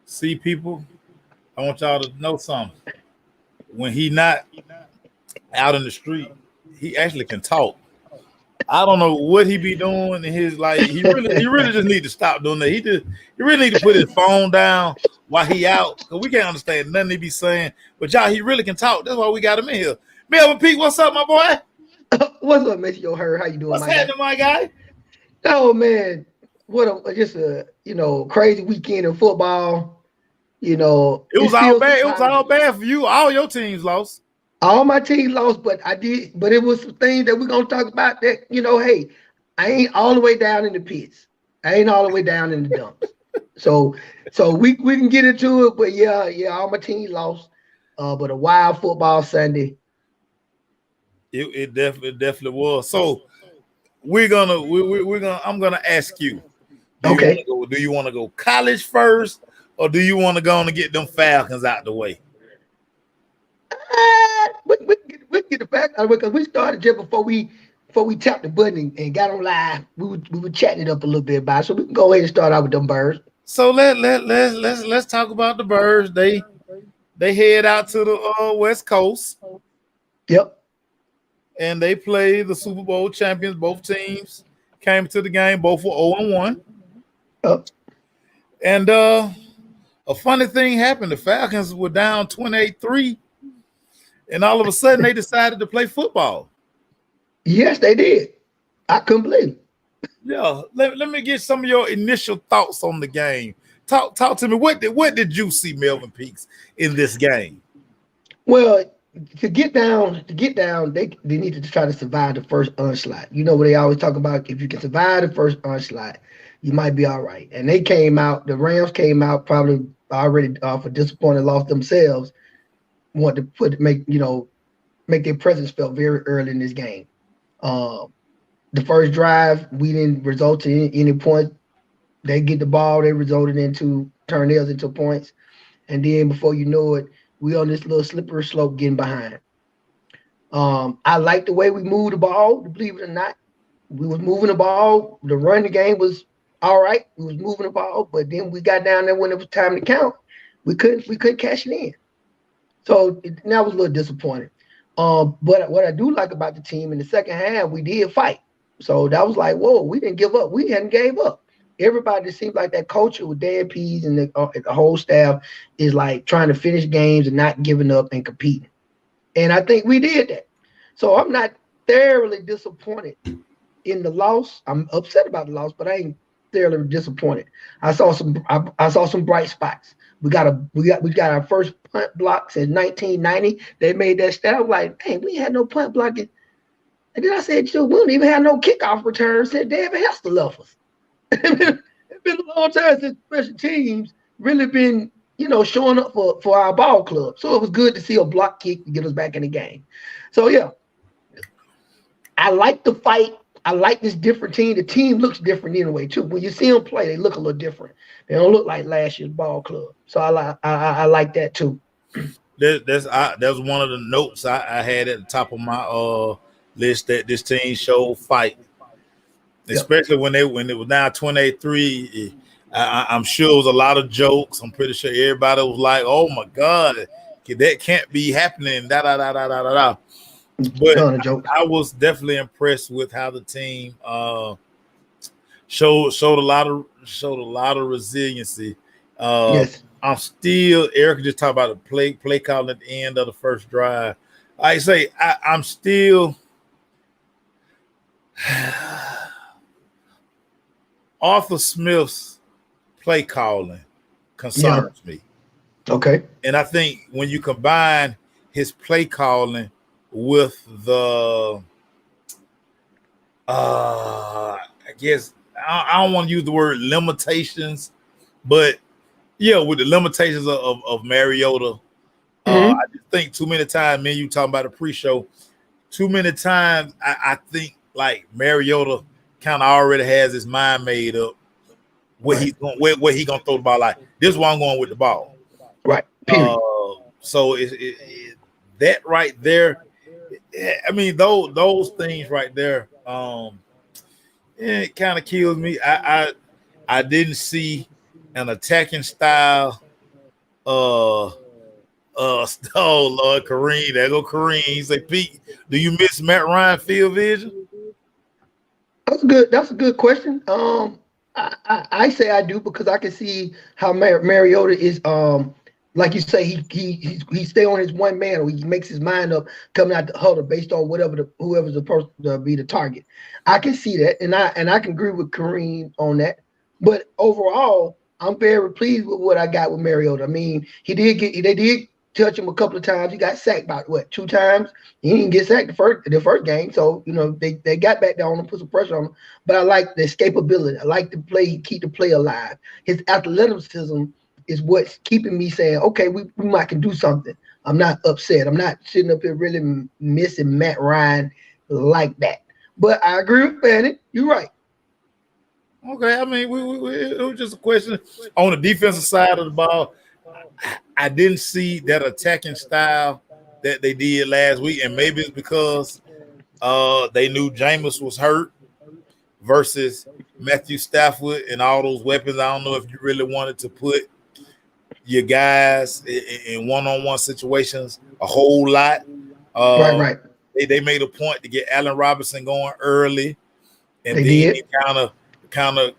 See, people, I want y'all to know something. When he not out in the street, he actually can talk. I don't know what he be doing in his like. He really just need to stop doing that. He really need to put his phone down while he out because we can't understand nothing he be saying. But y'all, he really can talk. That's why we got him in here. Melvin Pete, what's up, my boy? What's up, Miss Yo Her? How you doing, What's my guy? happening, my guy? Oh man, what a just a crazy weekend of football. It It's was all still some bad. It was time. all bad for you. All your teams lost. All my team lost, but it was some things that we're gonna talk about that, hey, I ain't all the way down in the pits. I ain't all the way down in the dumps. So we can get into it, but yeah, all my team lost. But a wild football Sunday. It definitely was. So we're gonna I'm gonna ask you, Okay. do you want to go college first or do you want to go on and get them Falcons out the way? We can get the fact out of it because we started just before we tapped the button and got on live. We were chatting it up a little bit about it, so we can go ahead and start out with them birds. So let's talk about the birds. They head out to the West Coast Yep. and they play the Super Bowl champions. Both teams came to the game, both were 0-1. Yep. And a funny thing happened. The Falcons were down 28-3, and all of a sudden they decided to play football. Yes, they did. I couldn't believe it. Yeah, let me get some of your initial thoughts on the game. Talk to me. What did you see, Melvin Peaks, in this game? Well, to get down, they needed to try to survive the first onslaught. You know what they always talk about? If you can survive the first onslaught, you might be all right. And they came out. The Rams came out probably already for disappointed, lost themselves. Want to make their presence felt very early in this game. Um, the first drive, we didn't result in any points. They get the ball, they resulted into turn theirs into points. And then before you know it, we on this little slippery slope getting behind. I like the way we moved the ball, believe it or not. We was moving the ball. The running game was all right. We was moving the ball, but then we got down there when it was time to count. We couldn't cash it in. So that was a little disappointing. But what I do like about the team in the second half, we did fight. So that was like, whoa, we didn't give up. We hadn't gave up. Everybody seems like that culture with Dan Pease and the whole staff is like trying to finish games and not giving up and competing. And I think we did that. So I'm not thoroughly disappointed in the loss. I'm upset about the loss, but I ain't thoroughly disappointed. I saw some bright spots. We got our first punt block since 1990. They made that stat. I was like, dang, we had no punt blocking. And then I said, we don't even have no kickoff return since David Hester left us. It's been a long time since special teams really been, showing up for our ball club. So it was good to see a block kick to get us back in the game. So yeah, I like the fight. I like this different team. The team looks different anyway too. When you see them play, they look a little different. They don't look like last year's ball club. So I like that too. That's one of the notes I had at the top of my list that this team showed fight, Yep. especially when it was now 28-3. I'm sure it was a lot of jokes. I'm pretty sure everybody was like, "Oh my god, that can't be happening." Da da da da da da. Da. But Ton of jokes. I was definitely impressed with how the team showed a lot of resiliency. Uh, Yes. I'm still Eric just talked about the play call at the end of the first drive. I say I'm still Arthur Smith's play calling Yeah. concerns me. Okay. And I think when you combine his play calling with the I guess I don't want to use the word limitations, but yeah, with the limitations of Mariota, Hmm. I just think too many times, me and you talking about the pre-show, too many times I think like Mariota kind of already has his mind made up Right. where he gonna throw the ball. Like this is where I'm going with the ball. Right. Period. So that right there. I mean, those things right there. It kind of kills me. I didn't see an attacking style Uh, oh Lord, Kareem, there go Kareem. He said, Pete, do you miss Matt Ryan field vision? That's good. That's a good question. I say I do because I can see how Mariota is. Like you say, he stay on his one man, or he makes his mind up coming out the huddle based on whoever's supposed to be the target. I can see that, and I can agree with Kareem on that. But overall, I'm very pleased with what I got with Mariota. I mean, they did touch him a couple of times. He got sacked about what 2 times. He didn't get sacked the first game, so they got back down and put some pressure on him. But I like the escapability. I like the play, keep the play alive. His athleticism is what's keeping me saying, okay, we might can do something. I'm not upset. I'm not sitting up here really missing Matt Ryan like that. But I agree with Fanning. You're right. Okay, I mean, it was just a question on the defensive side of the ball. I didn't see that attacking style that they did last week, and maybe it's because they knew Jameis was hurt versus Matthew Stafford and all those weapons. I don't know if you really wanted to put your guys in one-on-one situations a whole lot. Right. They made a point to get Allen Robinson going early, and They then did. kind of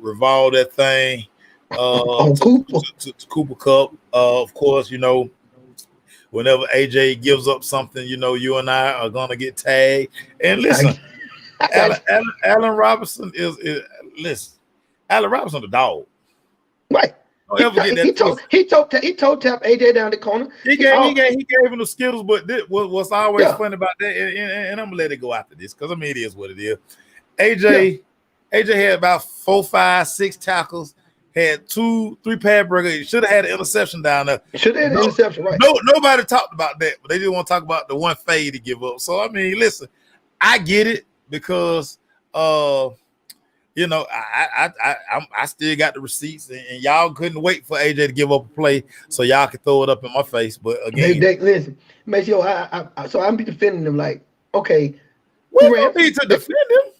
revolve that thing On Cooper. to Cooper Cup. Of course, whenever AJ gives up something, you and I are gonna get tagged. And listen, Allen Robinson is listen, Allen Robinson the dog. Right. Don't ever get that. He told tap AJ down the corner. He gave him the Skittles, but what's always funny about that, and I'm gonna let it go after this because it is what it is. AJ had about 4, 5, 6 tackles, had 2, 3 pad breakers. He should have had an interception down there. Should have had an interception, right? Nobody talked about that, but they didn't want to talk about the one fade to give up. So I mean, listen, I get it because I still got the receipts, and y'all couldn't wait for AJ to give up a play so y'all could throw it up in my face. But again, listen, make sure so I'm be defending them like, okay, we don't need to defend him.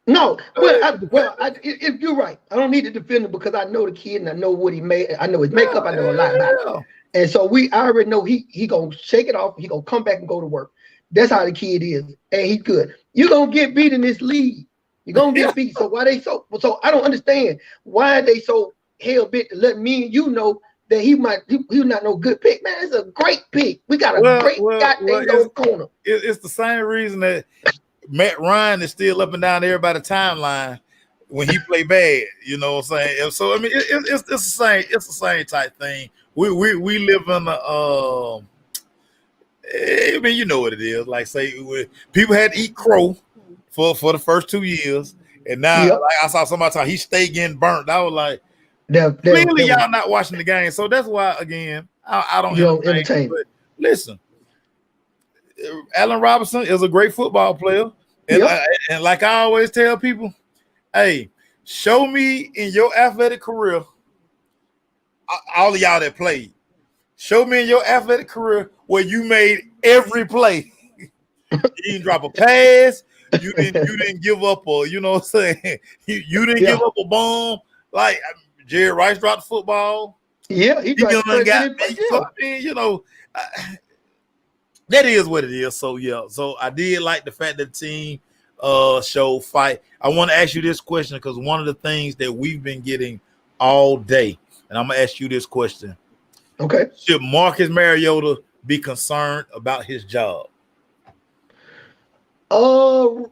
No, if you're right, I don't need to defend him because I know the kid and I know what he made. I know his makeup. I know a lot about him, and so I already know he gonna shake it off. He gonna come back and go to work. That's how the kid is, and he's good. You're gonna get beat in this league. You're gonna get beat. So why they so I don't understand why they so hell bent to let me and you know that he's not no good pick. Man, it's a great pick. We got a great goddamn corner. It's the same reason that Matt Ryan is still up and down everybody's timeline when he play bad. You know what I'm saying? So I mean, it's the same. It's the same type thing. We live in a. I mean, you know what it is. Like say, people had to eat crow for the first 2 years, and now like I saw somebody talk, he stayed getting burnt. I was like, clearly y'all not watching the game. So that's why again, I don't entertain. But listen. Allen Robinson is a great football player. And like I always tell people, hey, show me in your athletic career, all of y'all that played, show me in your athletic career where you made every play. You didn't drop a pass. You didn't give up a, you know what I'm saying? You didn't give up a bomb. Like Jerry Rice dropped the football. Yeah, he got beat. So, I mean, that is what it is. So yeah. So I did like the fact that the team showed fight. I want to ask you this question because one of the things that we've been getting all day, and I'm gonna ask you this question. Okay. Should Marcus Mariota be concerned about his job?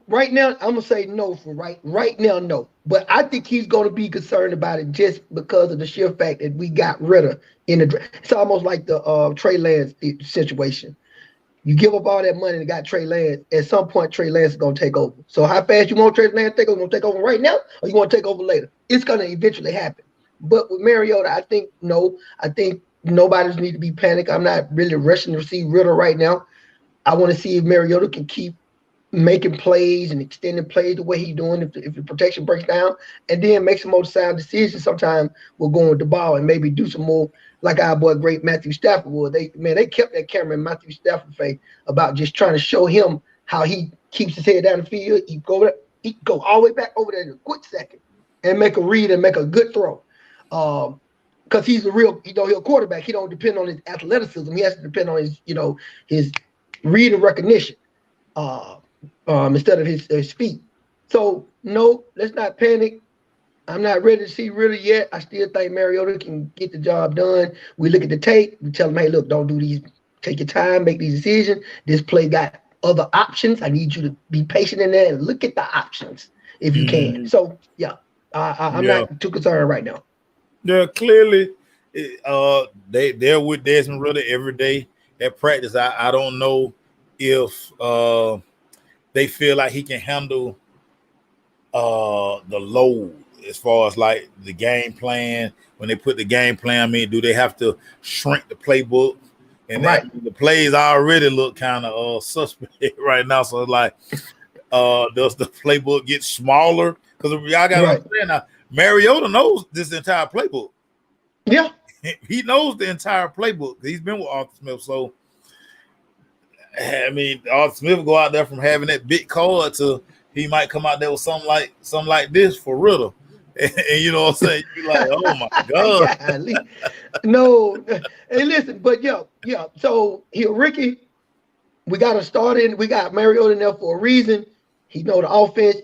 Right now I'm gonna say no. Right now, no. But I think he's gonna be concerned about it just because of the sheer fact that we got rid of in the draft. It's almost like the Trey Lance situation. You give up all that money and got Trey Lance. At some point, Trey Lance is going to take over. So how fast you want Trey Lance to take over? You want to take over right now or you want to take over later? It's going to eventually happen. But with Mariota, I think no. I think nobody's need to be panicked. I'm not really rushing to see Ritter right now. I want to see if Mariota can keep making plays and extending plays the way he's doing if the protection breaks down, and then make some more sound decisions. Sometimes we'll go with the ball and maybe do some more like our boy great Matthew Stafford would. They kept that camera in Matthew Stafford's face about just trying to show him how he keeps his head down the field. He go all the way back over there in a quick second and make a read and make a good throw. because he's a real, he's a quarterback. He don't depend on his athleticism. He has to depend on his, his read and recognition, instead of his feet. So no, let's not panic. I'm not ready to see Ritter yet. I still think Mariota can get the job done. We look at the tape. We tell him, hey, look, don't do these. Take your time, make these decisions. This play got other options. I need you to be patient in there and look at the options if you can. So yeah, I'm not too concerned right now. Yeah, clearly, they're with Desmond Ritter every day at practice. I don't know if they feel like he can handle the load as far as like the game plan. When they put the game plan, I mean, do they have to shrink the playbook? And the plays already look kind of suspect right now. So it's like, does the playbook get smaller? Because y'all got to understand now, Mariota knows this entire playbook. Yeah. He knows the entire playbook. He's been with Arthur Smith. So, I mean, Arthur Smith will go out there from having that big card to he might come out there with something like this for Ritter. And you know what I'm saying? You're like, oh my God. No. Hey, listen, but yeah. So here, Ricky, we got to start in. We got Mariota in there for a reason. He know the offense.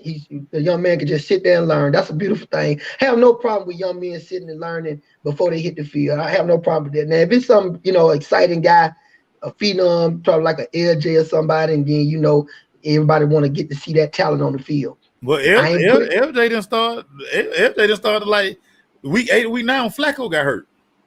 The young man can just sit there and learn. That's a beautiful thing. I have no problem with young men sitting and learning before they hit the field. I have no problem with that. Now, if it's some, exciting guy, a phenom, probably like an LJ or somebody, and then, everybody want to get to see that talent on the field. Well, LJ didn't start. LJ didn't start like week 8, week 9 when Flacco got hurt.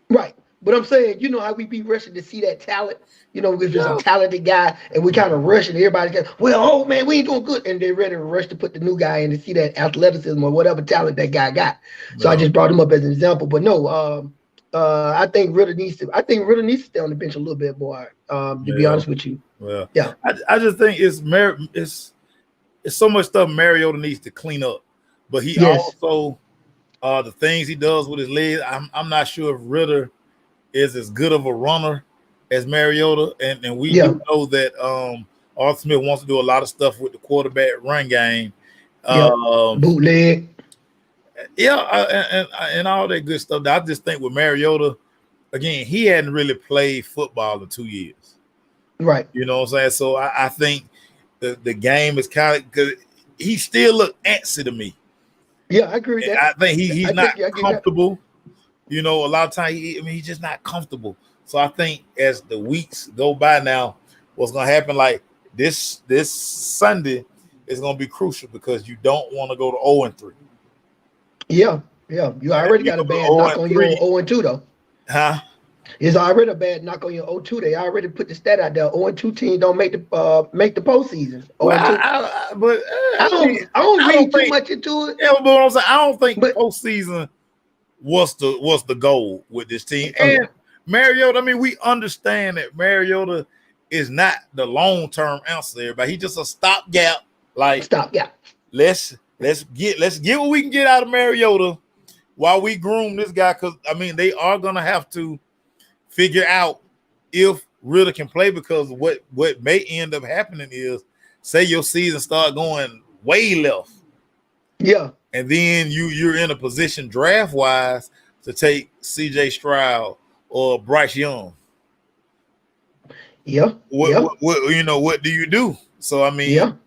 Right. But I'm saying, how we be rushing to see that talent, if there's a talented guy and we kind of rushing, everybody goes, well, oh man, we ain't doing good. And they're ready to rush to put the new guy in to see that athleticism or whatever talent that guy got. So I just brought him up as an example. But no, I think Ritter needs to stay on the bench a little bit more, to be honest with you. Well, yeah. I just think it's so much stuff Mariota needs to clean up. But he also the things he does with his legs, I'm not sure if Ritter is as good of a runner as Mariota, and we do know that Arthur Smith wants to do a lot of stuff with the quarterback run game, bootleg, and all that good stuff. I just think with Mariota, again, he hadn't really played football in 2 years, right? You know what I'm saying? So I think the game is kind of because he still look antsy to me. Yeah, I agree with that. I think he's not comfortable. A lot of times he's just not comfortable. So I think as the weeks go by now, what's going to happen like this Sunday is going to be crucial because you don't want to go to 0-3. Yeah. You already got a bad knock on your 0-2 though. Huh? It's already a bad knock on your 0-2. They already put the stat out there. 0-2 teams don't make the postseason. Well, I don't read too much into it. Yeah, but what I'm saying, I don't think postseason was the goal with this team. And Mariota, I mean, we understand that Mariota is not the long-term answer there, but he's just a stopgap. Like stopgap. Let's get what we can get out of Mariota while we groom this guy, because I mean they are gonna have to figure out if Ritter can play, because what may end up happening is, say your season start going way left. Yeah. And then you're in a position draft wise to take CJ Stroud or Bryce Young. Yeah. What do you do? So I mean,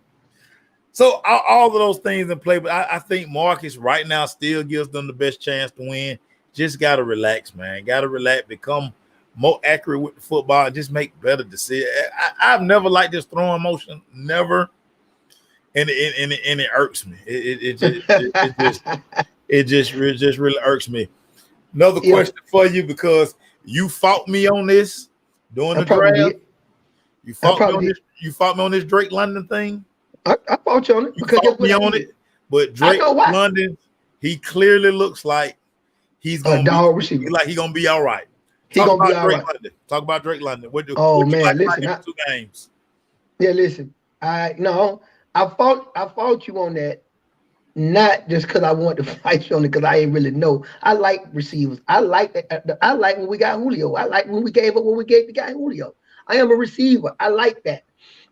so all of those things in play, but I think Marcus right now still gives them the best chance to win. Just gotta relax, man. Gotta relax, become more accurate with the football, and just make better decisions. I've never liked this throwing motion, never. And it irks me. It just really irks me. Another question for you, because you fought me on this during the draft. You fought me on this Drake London thing. I fought you on it. You fought me on it. But Drake London, he clearly looks like he's gonna be like he's gonna be all right. Talk about Drake London. What listen, 2 games. Yeah, listen. I fought you on that, not just because I wanted to fight you on it, because I didn't really know. I like receivers. I like that. I like when we got Julio. I like when we gave the guy Julio. I am a receiver. I like that.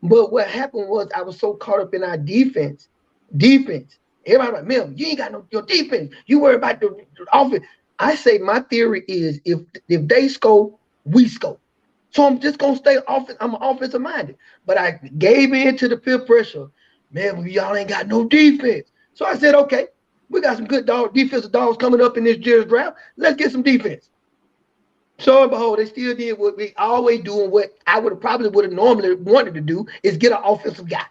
But what happened was I was so caught up in our defense. Everybody like, Mel, you ain't got your defense. You worry about the offense. I say my theory is if they score, we score. So I'm just gonna stay off. I'm offensive minded, but I gave in to the peer pressure. Man, y'all ain't got no defense. So I said, okay, we got some good defensive dogs coming up in this year's draft. Let's get some defense. So and behold, they still did what we always do, and what I would have normally wanted to do is get an offensive guy,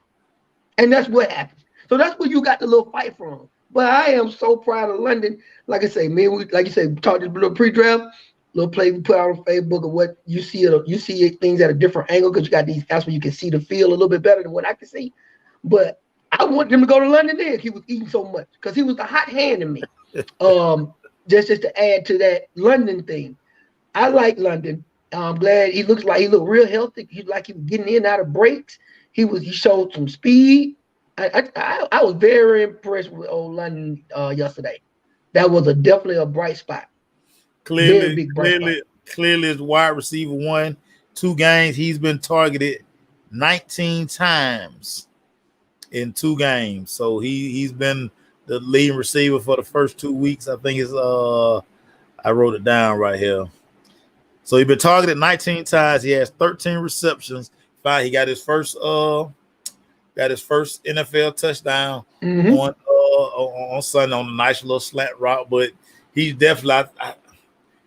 and that's what happened. So that's where you got the little fight from. But I am so proud of London. Like I say, man, like you said, we talked this little pre-draft, little play we put out on Facebook of what you see. You see things at a different angle because you got these apps where you can see the field a little bit better than what I can see. But I want them to go to London then. He was eating so much because he was the hot hand in me. Just to add to that London thing, I like London. I'm glad he looked real healthy. He was getting in and out of breaks. He showed some speed. I was very impressed with old London yesterday. That was definitely a bright spot. Clearly, is wide receiver 1. 2 games, he's been targeted 19 times in 2 games. So he's been the leading receiver for the first 2 weeks. I think it's I wrote it down right here. So he's been targeted 19 times. He has 13 receptions. He got his first NFL touchdown on Sunday on a nice little slant route. But he's definitely,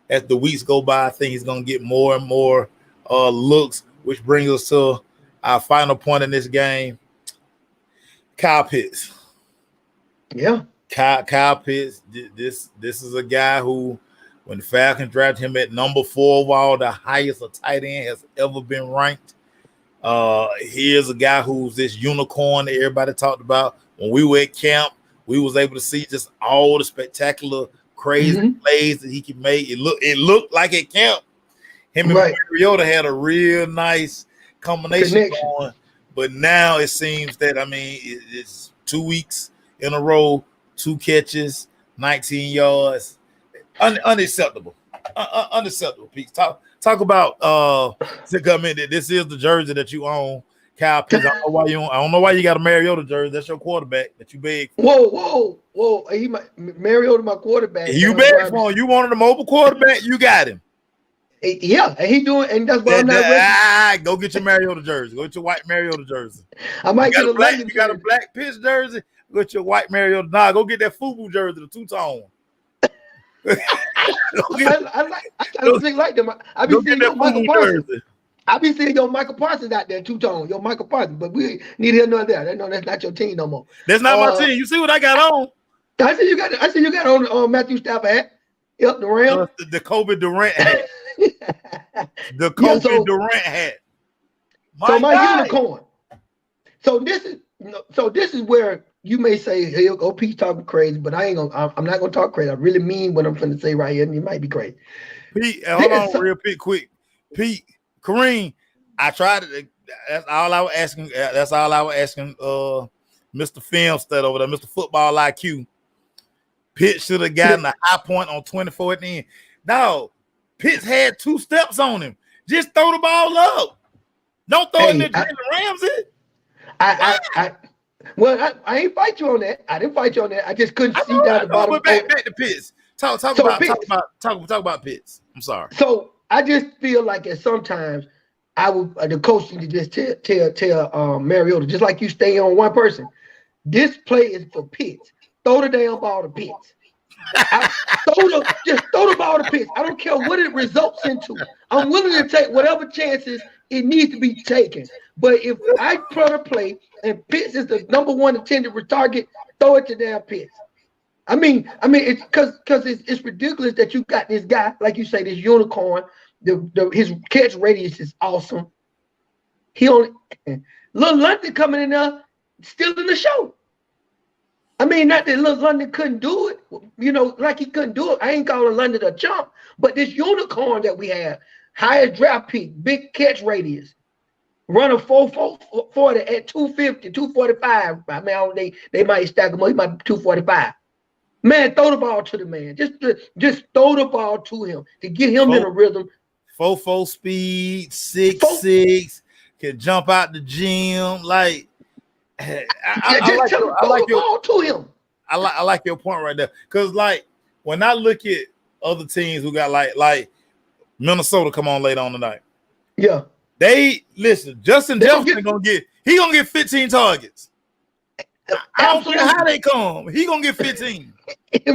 as the weeks go by, I think he's going to get more and more looks, which brings us to our final point in this game. Kyle Pitts. Yeah. Kyle Pitts, this is a guy who, when the Falcons drafted him at number 4 overall, the highest a tight end has ever been ranked. Here's a guy who's this unicorn that everybody talked about. When we were at camp, we was able to see just all the spectacular, crazy plays that he can make. It looked like at camp, him and Mariota had a real nice combination going. But now it seems that, it's 2 weeks in a row, 2 catches, 19 yards. Unacceptable. Unacceptable, Pete. Talk about to come in. This is the jersey that you own, Kyle Pitts. I don't know why you got a Mariota jersey. That's your quarterback that you beg for. Whoa! Mariota, my quarterback. You begged for him. You wanted a mobile quarterback. You got him. Yeah, and he doing, and that's why I'm not ready. Go get your Mariota jersey. Go get your white Mariota jersey. I might get a black. You got a black Pitts jersey. Go get your white Mariota. Nah, go get that FUBU jersey, the 2-tone. I like them. I be seeing your Michael Parsons. I be seeing your Michael Parsons out there, 2-tone. Your Michael Parsons, but we need to hear none of that. No, that's not your team no more. That's not my team. You see what I got on? I see you got on Matthew Stafford hat. Yep, the Rams. The Kobe Durant hat. The Kobe Durant hat. My unicorn. So this is where you may say, "Hey, Pete's talking crazy," but I'm not gonna talk crazy. I really mean what I'm finna say right here, and it might be crazy. Pete, hold on, real quick. Pete, Kareem, I tried to. That's all I was asking. Mr. Film Stud over there, Mr. Football IQ. Pitt should have gotten a high point on 24 at the end. No, Pitts had 2 steps on him. Just throw the ball up. Don't throw it in the Ramsey. I ain't fight you on that. I didn't fight you on that. I just couldn't see down the bottom. But back to Pitts. Talk about Pitts. I'm sorry. So I just feel like at sometimes the coach need to just tell Mariota, just like you stay on one person. This play is for Pitts. Throw the damn ball to Pitts. Just throw the ball to Pitts. I don't care what it results into. I'm willing to take whatever chances it needs to be taken. But if I put a play and Pitts is the number 1 intended target, throw it to damn Pitts. I mean, it's because it's ridiculous that you got this guy, like you say, this unicorn. His catch radius is awesome. Little London coming in there, still in the show. I mean, not that Little London couldn't do it, like he couldn't do it. I ain't calling London a chump, but this unicorn that we have, highest draft pick, big catch radius, run a 4.40 at 250, 245. I mean, they might stack him. He might be 245. Man, throw the ball to the man. Just throw the ball to him to get him in a rhythm. 4.4 speed, 6'6", can jump out the gym. Like, I like your point right there. Because, like, when I look at other teams who got like Minnesota come on later on tonight. Yeah. They listen. Justin Jefferson gonna get 15 targets. I don't care how they come. He gonna get 15.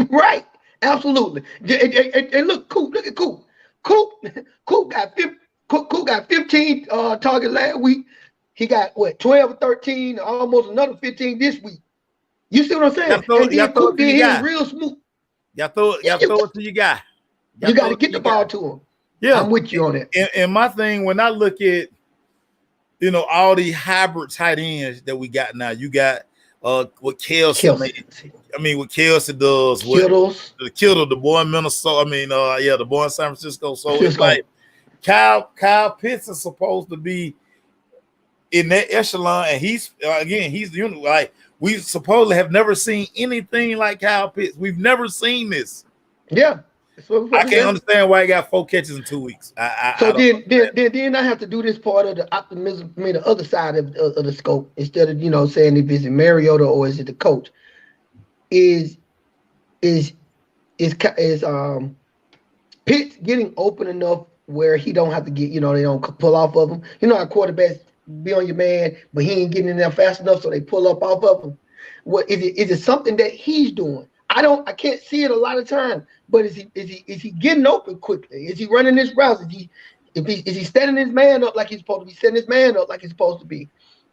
Right. Absolutely. And look, Coop. Look at Coop. Coop got 15 targets last week. He got what 12 or 13, almost another 15 this week. You see what I'm saying? And then Coop did his real smooth. Y'all throw it to your guy. You got to get the ball to him. Yeah, I'm with you on that. And my thing, when I look at, all the hybrid tight ends that we got now, you got what Kelsey. What Kelsey does, the Kittle, the boy in Minnesota. The boy in San Francisco. So it's like Kyle Pitts is supposed to be in that echelon, and he's like we supposedly have never seen anything like Kyle Pitts. We've never seen this. Yeah. I can't understand why he got 4 catches in 2 weeks. Then I have to do this part of the optimism, the other side of the scope, instead of saying if it's Mariota or is it the coach. Is Pitts getting open enough where he don't have to get, they don't pull off of him. Our quarterbacks be on your man, but he ain't getting in there fast enough, so they pull up off of him. What is it? Is it something that he's doing? I can't see it a lot of times, but is he getting open quickly? Is he running his routes? Is he setting his man up like he's supposed to be, setting his man up like he's supposed to be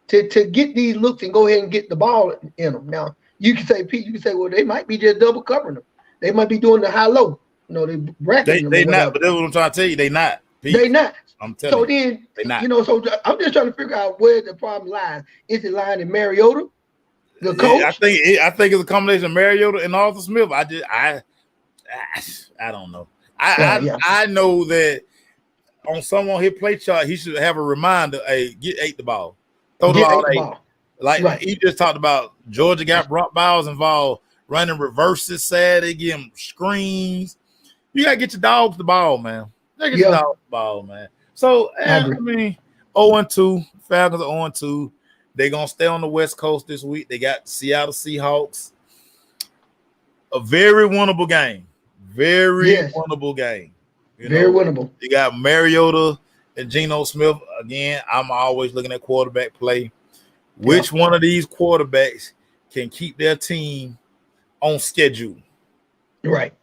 to get these looks and go ahead and get the ball in them? Now you can say, Pete, well, they might be just double covering them. They might be doing the high low. They bracketing them. They not, but that's what I'm trying to tell you. They not. Pete. They not. I'm telling you. So then they not. So I'm just trying to figure out where the problem lies. Is it lying in Mariota? The coach? I think it's a combination of Mariota and Arthur Smith. I don't know. I know that on someone his play chart, he should have a reminder. Hey, get the ball. Throw the ball. Like he just talked about. Georgia got Brock Bowers involved, running reverses. Saturday, give him screens. You gotta get your dogs the ball, man. Get your dogs the ball, man. So 0-2. Falcons are 0-2. They're going to stay on the West Coast this week. They got Seattle Seahawks. A very winnable game. Winnable game. Very winnable. You got Mariota and Geno Smith. Again, I'm always looking at quarterback play. Which one of these quarterbacks can keep their team on schedule? Right.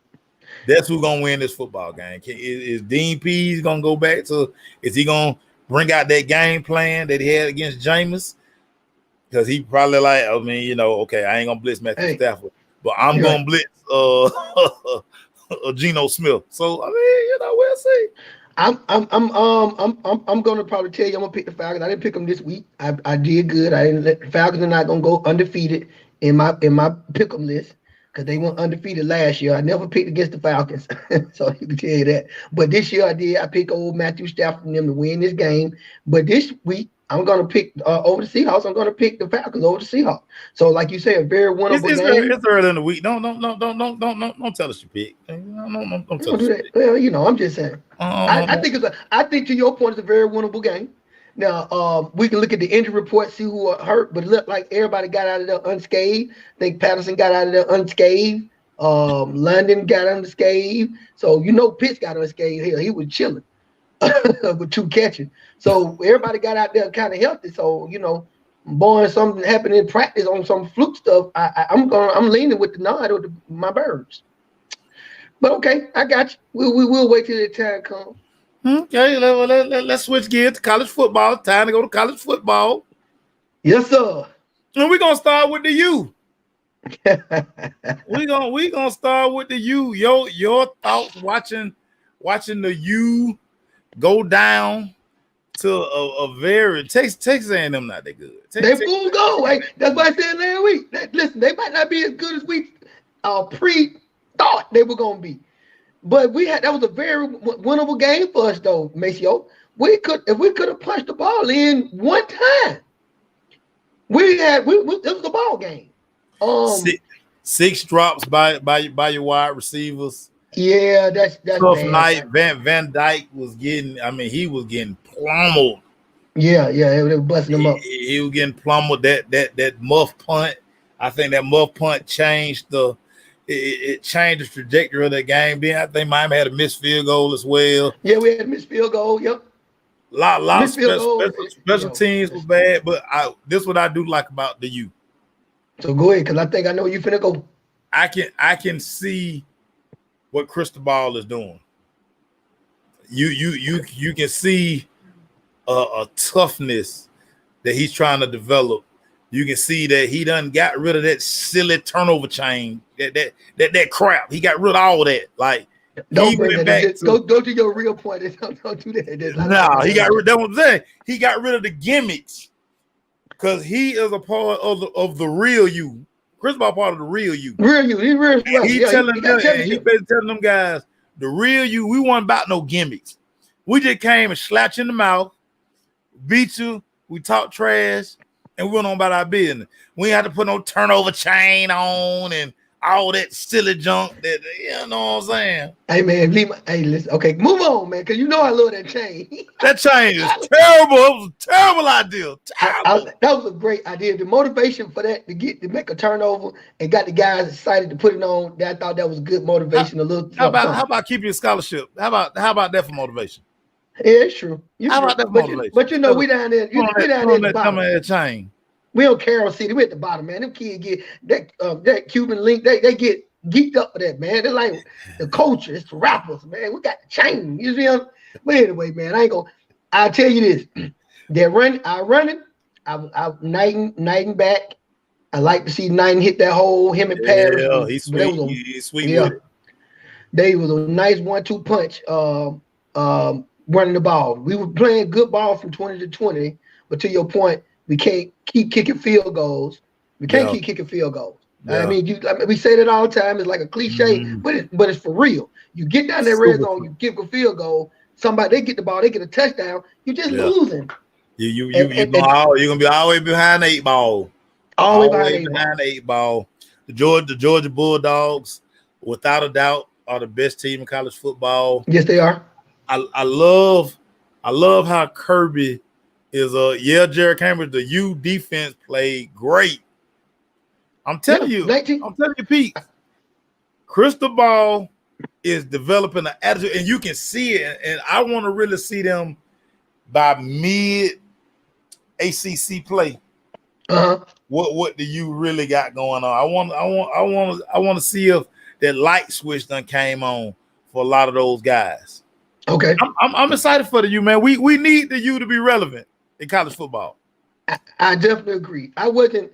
That's who's going to win this football game. Is Dean Pease going to go back to – is he going to bring out that game plan that he had against Jameis? Because he probably okay, I ain't gonna blitz Matthew Stafford, but I'm gonna blitz Geno Smith. So we'll see. I'm gonna probably tell you I'm gonna pick the Falcons. I didn't pick them this week. I did good. The Falcons are not gonna go undefeated in my pick 'em list because they went undefeated last year. I never picked against the Falcons, so you can tell you that. But this year I did. I picked old Matthew Stafford and them to win this game. But this week I'm going to pick over the Seahawks. I'm going to pick the Falcons over the Seahawks. So, like you said, a very winnable game. It's early in the week. Don't tell us you pick. Don't tell us do that. Well, I'm just saying. I think to your point, it's a very winnable game. Now, we can look at the injury report, see who are hurt, but it looked like everybody got out of there unscathed. I think Patterson got out of there unscathed. London got unscathed. So, Pitts got unscathed here. He was chilling with 2 catches. So everybody got out there kind of healthy. So, barring something happened in practice on some fluke stuff, I'm leaning with the nod with my birds. But okay, I got you. We will wait till the time comes. Okay, let's switch gears to college football. Time to go to college football. Yes, sir. And we're gonna start with the U. We're gonna start with the U. Your thoughts watching the U go down to a very Texas A&M not that good. They full go. Hey, that's why I said last week. Listen, they might not be as good as we pre-thought they were gonna be. But that was a very winnable game for us, though, Maceo. If we could have punched the ball in one time, it was a ball game. 6 drops by your wide receivers. Yeah, that's tough night. Van Dyke was getting. He was getting plummeled. Yeah, they were busting him up. He was getting plummeled. That muff punt. I think that muff punt changed the it changed the trajectory of that game. Then I think Miami had a missed field goal as well. Yeah, we had a missed field goal. Yep. Lot of Missed field goal. special teams were bad, but this is what I do like about the U. So go ahead, because I think I know you finna go. I can see what Cristobal is doing. You can see a toughness that he's trying to develop. You can see that he done got rid of that silly turnover chain, that crap. He got rid of all that. Like, don't bring that back. Go to your real point. Don't do that. He got rid. That's what I'm saying. He got rid of the gimmicks because he is a part of the real you. Cristobal part of the real you. Real you. He's real. Right. He basically telling them guys, the real you. We weren't about no gimmicks. We just came and slapped you in the mouth, beat you. We talked trash, and we went on about our business. We ain't had to put no turnover chain on and all that silly junk that, you know what I'm saying? Hey, man, listen. Okay, move on, man, because you know I love that chain. That chain is terrible. It was a terrible idea. Terrible. That was a great idea. The motivation for that to make a turnover and got the guys excited to put it on. I thought that was good motivation. How about keeping your scholarship? How about that for motivation? Yeah, it's true. How about that motivation? But you know, we down there. We down there at the bottom. Chain. We on Carroll City. We at the bottom, man. Them kids get that Cuban link. They get geeked up for that, man. They're like the culture. It's the rappers, man. We got the chain. You see them? But anyway, man, I'll tell you this. They're running. I'm Knighton back. I like to see Knighton hit that hole. Him and Paris. Yeah, he's sweet. He's sweet with it. They was a nice 1-2 punch. Running the ball. We were playing good ball from 20 to 20, but to your point, we can't keep kicking field goals. We can't keep kicking field goals. Yeah. I mean, we say that all the time. It's like a cliche, but it's for real. You get down that red zone, you kick a field goal. They get the ball, they get a touchdown. You're just losing. You're gonna be always behind the 8 ball. Always behind the 8 ball. The Georgia Bulldogs, without a doubt, are the best team in college football. Yes, they are. I love how Kirby is Jared Cambridge, the U defense played great. I'm telling you, Pete, Cristobal is developing an attitude, and you can see it. And I want to really see them by mid ACC play. What do you really got going on? I want to see if that light switch done came on for a lot of those guys. Okay, I'm excited for the U, man. We need the U to be relevant in college football. I definitely agree. I wasn't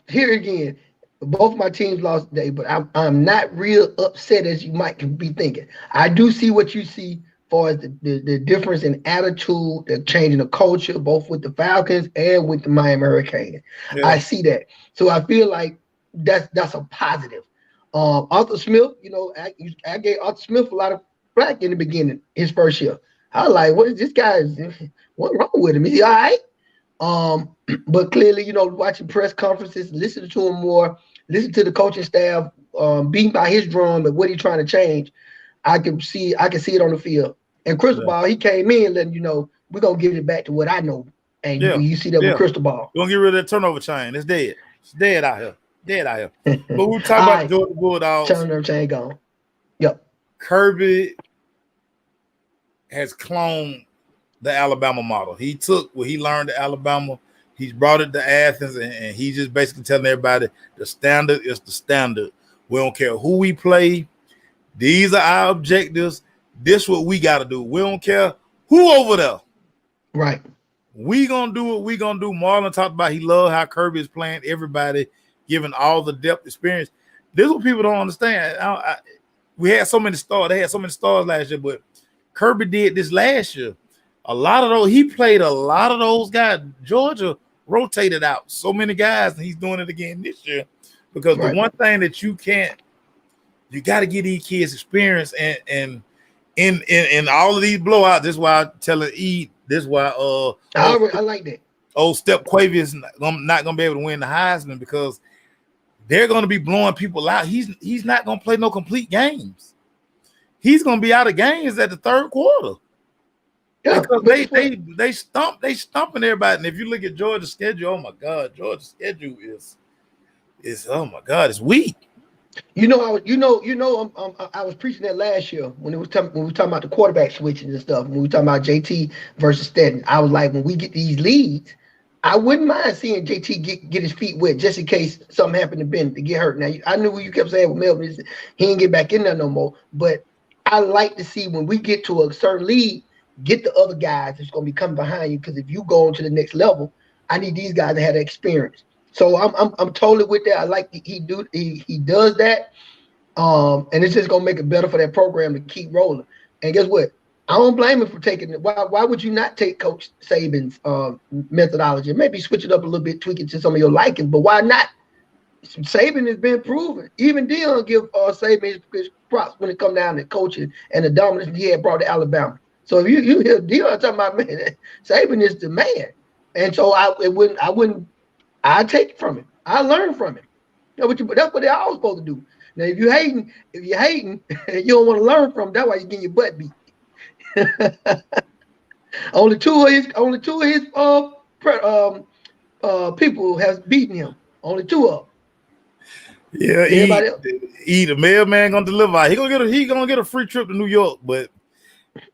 here again. Both my teams lost today, but I'm not real upset as you might be thinking. I do see what you see as far as the difference in attitude, the change in the culture, both with the Falcons and with the Miami Hurricanes. Yeah. I see that. So I feel like that's a positive. Arthur Smith, I gave Arthur Smith a lot of flack in the beginning, his first year. I was like, what is this guy? What's wrong with him? Is he all right? But clearly, watching press conferences, listening to him more, listening to the coaching staff, beating by his drum and what he's trying to change, I can see it on the field. And Cristobal, he came in letting we're gonna get it back to what I know. And you see that with Cristobal. We're gonna get rid of that turnover chain. It's dead. It's dead out here. But we talk about the Georgia Bulldogs. Turnover chain gone. Yep. Kirby has cloned the Alabama model. He took what he learned at Alabama, he's brought it to Athens, and he's just basically telling everybody the standard is the standard. We don't care who we play. These are our objectives. This is what we got to do. We don't care who over there. Right. We gonna do what we gonna do. Marlon talked about he loved how Kirby is playing everybody, giving all the depth experience. This is what people don't understand. We had so many stars. They had so many stars last year, but Kirby did this last year. He played a lot of those guys. Georgia rotated out so many guys, and he's doing it again this year. Because the one thing that you got to get these kids experience, and in all of these blowouts. This is why I'm telling E. This is why I like that. Old Step Quavy is not gonna be able to win the Heisman because they're gonna be blowing people out. He's not gonna play no complete games. He's gonna be out of games at the third quarter. Yeah, because they stumping everybody. And if you look at Georgia's schedule, oh my God, Georgia's schedule is oh my God, it's weak. I was preaching that last year when we were talking about the quarterback switching and stuff. When we were talking about JT versus Stetton, I was like, when we get these leads, I wouldn't mind seeing JT get his feet wet just in case something happened to Ben to get hurt. Now I knew what you kept saying with Melvin is he ain't get back in there no more. But I like to see when we get to a certain lead, get the other guys that's going to be coming behind you, because if you go on to the next level, I need these guys to have the experience. So I'm totally with that. I like he does that. And it's just gonna make it better for that program to keep rolling. And guess what? I don't blame him for taking it. Why would you not take Coach Saban's methodology? Maybe switch it up a little bit, tweak it to some of your liking, but why not? Saban has been proven. Even Dion give Saban his props when it come down to coaching and the dominance he had brought to Alabama. So if you hear Dion talking about, man, Saban is the man. And so I take it from him. I learn from him. That's what they're all supposed to do. Now, if you're hating, you don't want to learn from. That's why you're getting your butt beat. only two of his people has beaten him. Only two of them. Yeah, the mailman gonna deliver. He gonna get a free trip to New York, but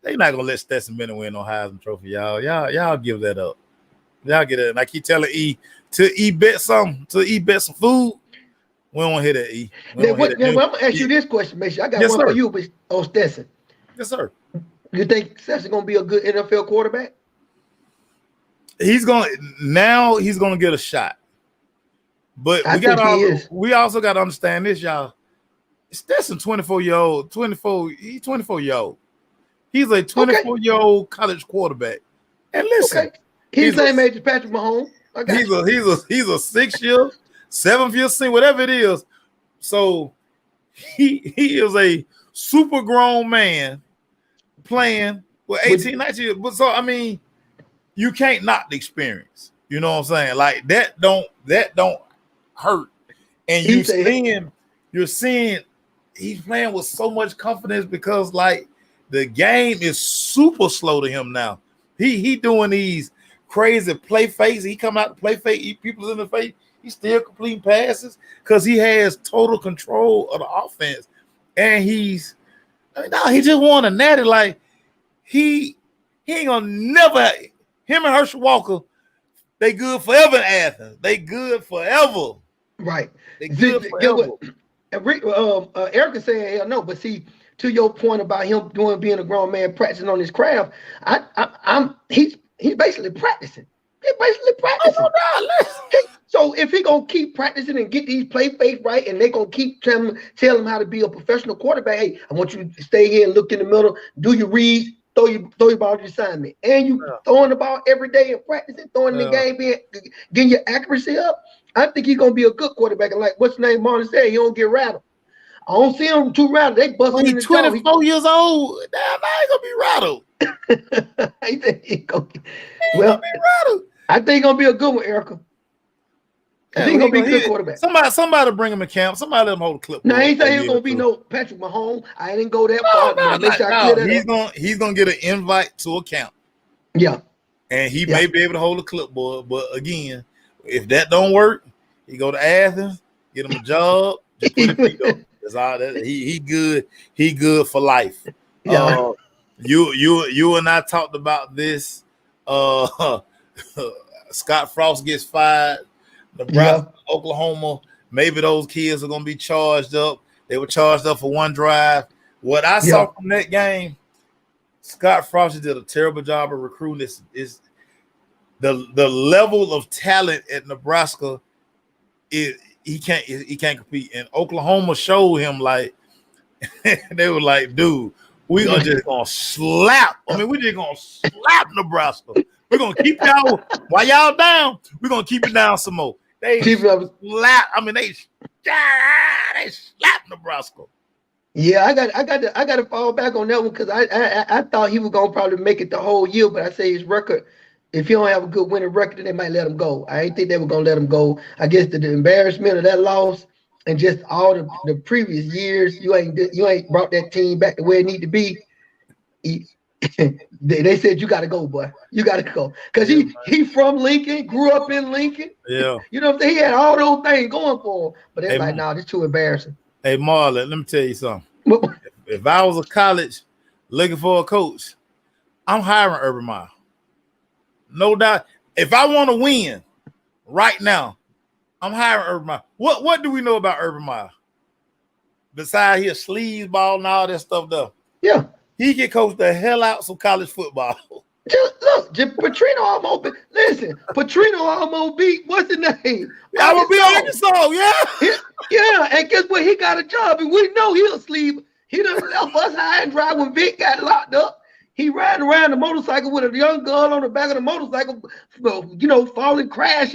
they not gonna let Stetson Bennett win no Heisman Trophy, y'all. Y'all give that up. Y'all get it. And I keep telling E to bet some food. We don't hear that, E. I'm gonna ask you this question, Mason. I got one for you, but on Stetson. Yes, sir. You think Stetson gonna be a good NFL quarterback? He's gonna get a shot. But we also got to understand this, y'all. Stetson 24-year-old. He's 24-year-old. He's a 24-year-old college quarterback. And listen, he's the same age as Patrick Mahomes. He's a 6-year, 7th-year senior, whatever it is. So he is a super grown man playing with 18, 19 years. But so I mean, you can't knock the experience. You know what I'm saying? Like that don't hurt. And you're seeing he's playing with so much confidence because like the game is super slow to him now. He doing these crazy play fakes. He come out to play fake, people in the face. He's still completing passes because he has total control of the offense. And he just won a natty. Like he ain't gonna never. Him and Herschel Walker, they good forever in Athens. They good forever. Right. They good forever. Erica saying hell no, but see, to your point about him being a grown man practicing on his craft, he's basically practicing. He's basically practicing. Oh my God, so if he gonna keep practicing and get these play fakes right, and they gonna keep tell him how to be a professional quarterback. Hey, I want you to stay here and look in the middle, do your reads, throw your ball to the assignment, and you throwing the ball every day and practicing, throwing the game, getting your accuracy up. I think he's gonna be a good quarterback. And like what's his name, Marlon said, he don't get rattled. I don't see him too rattled. They busting in the 24 years old. Damn, I ain't gonna be rattled. I think he's gonna be rattled. I think he's gonna be a good one, Erica. I think he's gonna be a good quarterback. Somebody bring him in camp. Somebody let him hold the clip. No, I ain't saying he's gonna be no Patrick Mahomes. I didn't go that far. He's gonna get an invite to a camp. Yeah. And he may be able to hold a clipboard, but again, if that don't work, he go to Athens, get him a job, just put his feet up. That's all that he good. He good for life. Yeah. You and I talked about this. Scott Frost gets fired. Nebraska, Oklahoma. Maybe those kids are gonna be charged up. They were charged up for one drive. What I saw from that game, Scott Frost did a terrible job of recruiting. Is the level of talent at Nebraska he can't compete. And Oklahoma showed him like they were like, dude, we are just gonna slap. I mean, we're just gonna slap Nebraska. We're gonna keep y'all while y'all down. We're gonna keep it down some more. They slap. I mean, they slap Nebraska. Yeah, I got to fall back on that one because I thought he was gonna probably make it the whole year, but I say his record. If you don't have a good winning record, then they might let him go. I didn't think they were gonna let him go. I guess the embarrassment of that loss and just all the previous years, you ain't brought that team back to where it need to be. They said you got to go, boy. You got to go because he from Lincoln, grew up in Lincoln. Yeah, you know what I'm saying? He had all those things going for him, but they're like, nah, this too embarrassing. Hey, Marlon, let me tell you something. If I was a college looking for a coach, I'm hiring Urban Meyer. No doubt. If I want to win right now, I'm hiring Urban Meyer. What do we know about Urban Meyer? Besides his sleazeball and all that stuff, though. Yeah. He can coach the hell out some college football. Petrino almost beat. Listen, Petrino almost beat. What's the name? I will be Arkansas, yeah. Yeah, and guess what? He got a job, and we know he'll sleep. He done left us high and dry when Vic got locked up. He ran around the motorcycle with a young girl on the back of the motorcycle, falling, crash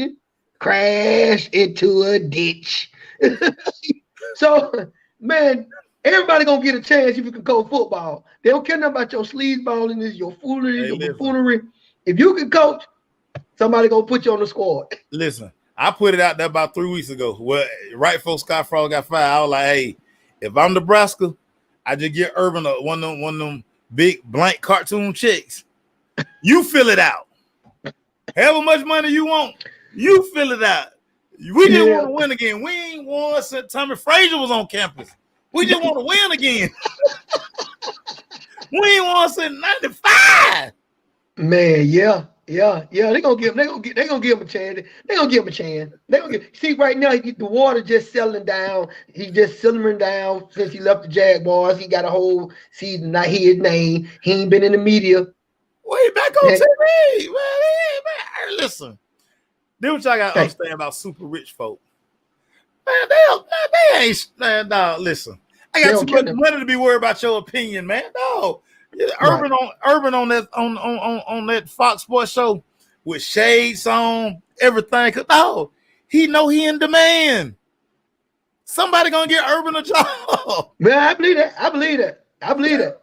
into a ditch. So, man, everybody gonna get a chance if you can coach football. They don't care nothing about your sleazeball and your foolery, your buffoonery. If you can coach, somebody gonna put you on the squad. Listen, I put it out there about 3 weeks ago. Well, right before Scott Frost got fired, I was like, hey, if I'm Nebraska, I just get Urban one of them big blank cartoon checks. You fill it out. However much money you want, you fill it out. We just want to win again. We ain't won since Tommy Frazier was on campus. We just want to win again. We ain't won since '95. Man, yeah. They gonna give him a chance. They gonna give him a chance. See right now the water just settling down. He's just simmering down since he left the Jaguars. He got a whole season. Not his name. He ain't been in the media. Wait, back on TV, man. Listen, this what y'all gotta understand about super rich folk. Man, they ain't, man, dog, listen. I got too much money to be worried about your opinion, man. No. Urban on that Fox Sports show with shades on, everything. Cause no, he know he in demand. Somebody gonna get Urban a job. Man, I believe that.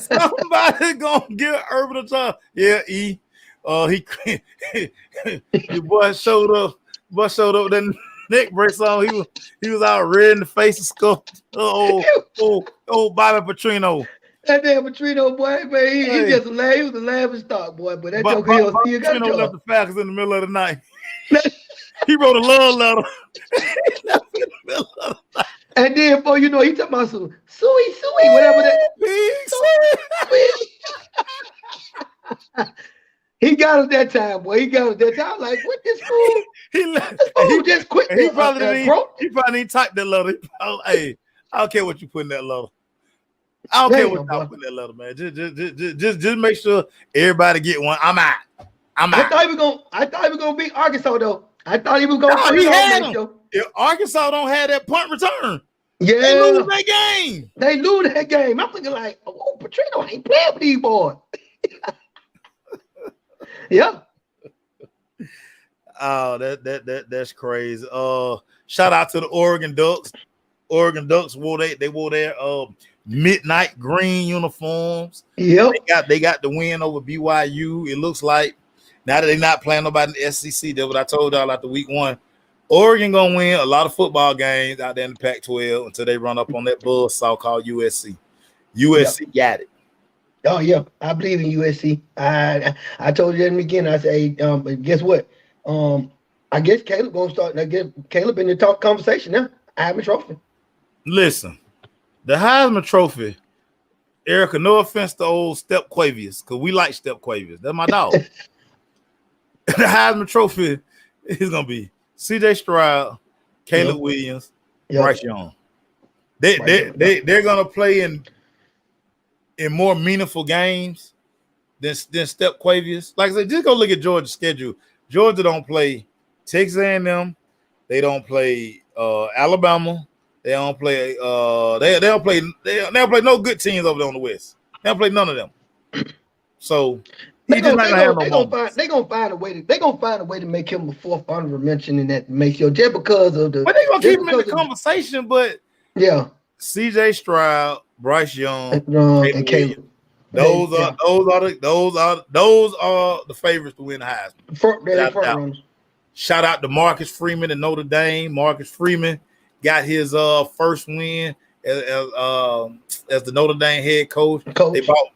Somebody gonna get Urban a job. Yeah, your boy showed up. Then neck brace on. He was out red in the face of skull. Old Bobby Petrino. That damn Petrino boy, man, he just he was a laughing stock, boy. But that joke here still got Petrino left the Falcons in the middle of the night. He wrote a love letter. He left in the middle of the night. And then, before you know, he talking about some suey, whatever that. He got us that time, boy. He got us that time. Like, what this fool? He just quit. He probably didn't type that letter. Hey, I don't care what you put in that letter. I don't care what y'all put in that letter, man. Just make sure everybody get one. I'm out. I thought he was gonna beat Arkansas though. I thought he was gonna. He had him. If Arkansas don't have that punt return, they lose that game. I'm thinking like, oh, Petrino ain't playing with these boys. Yeah. Oh, that's crazy. Shout out to the Oregon Ducks. Oregon Ducks wore their midnight green uniforms. Yep. They got the win over BYU. It looks like now that they're not playing nobody in the SEC. That's what I told y'all after week 1. Oregon gonna win a lot of football games out there in the Pac-12 until they run up on that buzzsaw called USC. USC got it. Oh yeah, I believe in USC. I told you that in the beginning. I say, but guess what? I guess Caleb gonna start. I guess Caleb in the talk conversation now. Heisman Trophy. Listen, the Heisman Trophy, Erica. No offense to old Step Quavius, because we like Step Quavius. That's my dog. The Heisman Trophy is gonna be C.J. Stroud, Caleb Williams, Bryce Young. They're gonna play in more meaningful games than Step Quavius. Like I said, just go look at Georgia's schedule. Georgia don't play Texas A&M. They don't play Alabama. They don't play they don't play no good teams over there on the West. They don't play none of them. So they're gonna find a way to make him a fourth honorable mention in that make sure just because of the. But they're gonna keep him in the conversation. But yeah, C.J. Stroud, Bryce Young, and Caleb. Those are the favorites to win the Heisman. Shout out to Marcus Freeman in Notre Dame. Marcus Freeman got his first win as the Notre Dame head coach.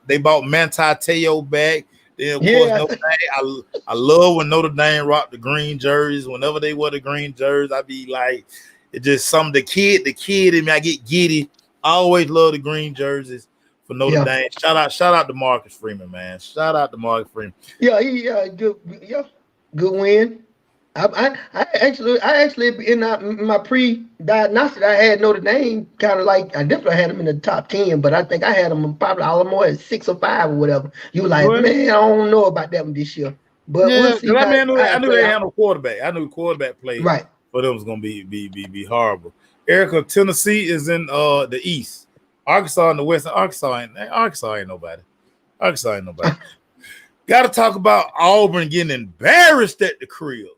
They bought Manti Te'o back. Then of course Notre Dame. I love when Notre Dame rock the green jerseys. Whenever they wear the green jerseys, I be like, It's just some the kid in me. I get giddy. I always love the green jerseys for Notre Dame. Shout out to Marcus Freeman, man. Shout out to Marcus Freeman. Yeah, good. Yeah, good win. I actually in my pre-diagnostic I had Notre Dame kind of like I definitely had them in the top 10, but I think I had them probably all more at 6 or 5 or whatever. You were like, man, I don't know about that one this year, but we'll see. I knew they didn't have no quarterback. I knew the quarterback play right for them was gonna be horrible. Erica, Tennessee is in the East. Arkansas in the West. Arkansas ain't nobody. Got to talk about Auburn getting embarrassed at the crib.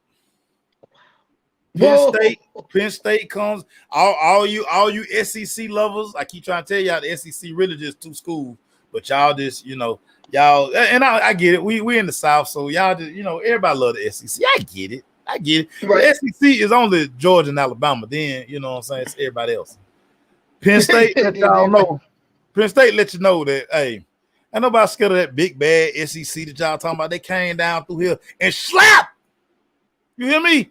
Penn State comes. All you SEC lovers. I keep trying to tell y'all the SEC really just 2 schools, but y'all just y'all and I get it. We in the South, so y'all just everybody love the SEC. I get it. Right. The SEC is only Georgia and Alabama. Then you know what I'm saying. It's everybody else. Penn State let y'all know. Penn State let you know that ain't nobody scared of that big bad SEC that y'all talking about. They came down through here and slap. You hear me?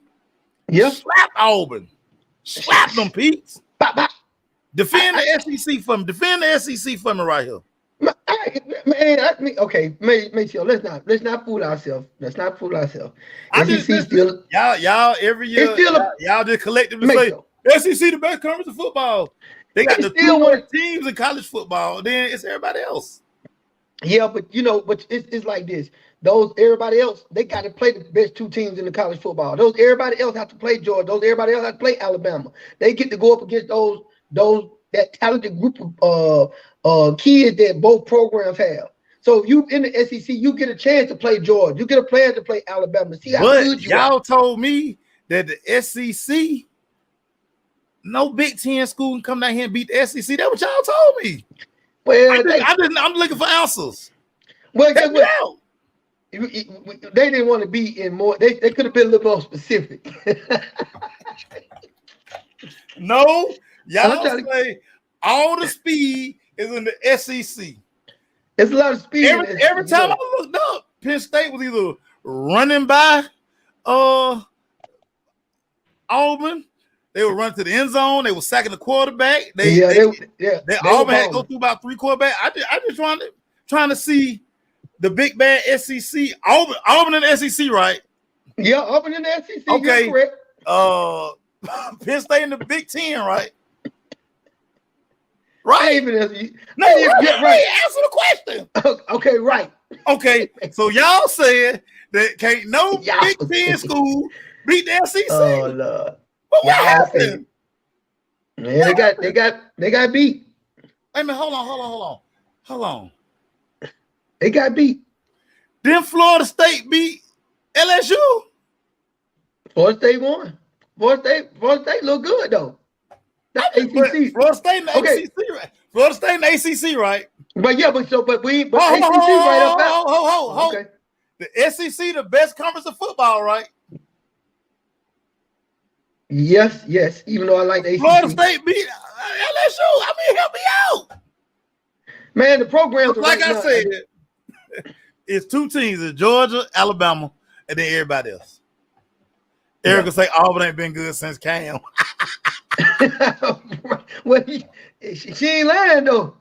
Yeah. Slap Auburn. Slap them, Pete's. Defend the SEC for me. Defend the SEC for me right here. Okay, make sure. Let's not fool ourselves. SEC still y'all every year. Y'all just collectively say SEC the best conference of football. They got the 2 worst teams in college football. Then it's everybody else. Yeah, but it's like this. Those everybody else, they got to play the best 2 teams in the college football. Those everybody else have to play Georgia. Those everybody else have to play Alabama. They get to go up against that talented group of kids that both programs have. So if you in the SEC, you get a chance to play Georgia. You get a chance to play Alabama. See how good you are. Y'all told me that the SEC, no Big Ten school can come down here and beat the SEC. That's what y'all told me. Well, I'm looking for answers. Well, guess what? They didn't want to be in more. They could have been a little more specific. No, y'all say all the speed is in the SEC. It's a lot of speed. Every time I looked up, Penn State was either running by Auburn. They would run to the end zone. They were sacking the quarterback. They Auburn had to go through about 3 quarterbacks. I just trying to see the big bad SEC. Auburn in the SEC, right? Yeah, Auburn in the SEC. Okay. You're correct. Penn State in the Big Ten, right? Right. Right. Answer the question. Okay, right. Okay, so y'all said that can't no Big Ten school beat the SEC. Oh Lord. But what happened? Yeah, they got beat. Wait a minute, hold on. They got beat. Then Florida State beat LSU. Florida State won. Florida State look good though. ACC. Florida State in the ACC, right? Florida State in the ACC, right? But ACC right up there. Hold. Okay. The SEC, the best conference of football, right? Yes. Even though I like the ACC. Florida State beat LSU. I mean, help me out. Man, the programs are like I said, it's 2 teams: it's Georgia, Alabama, and then everybody else. Erica say Auburn ain't been good since Cam. Well, she ain't lying though.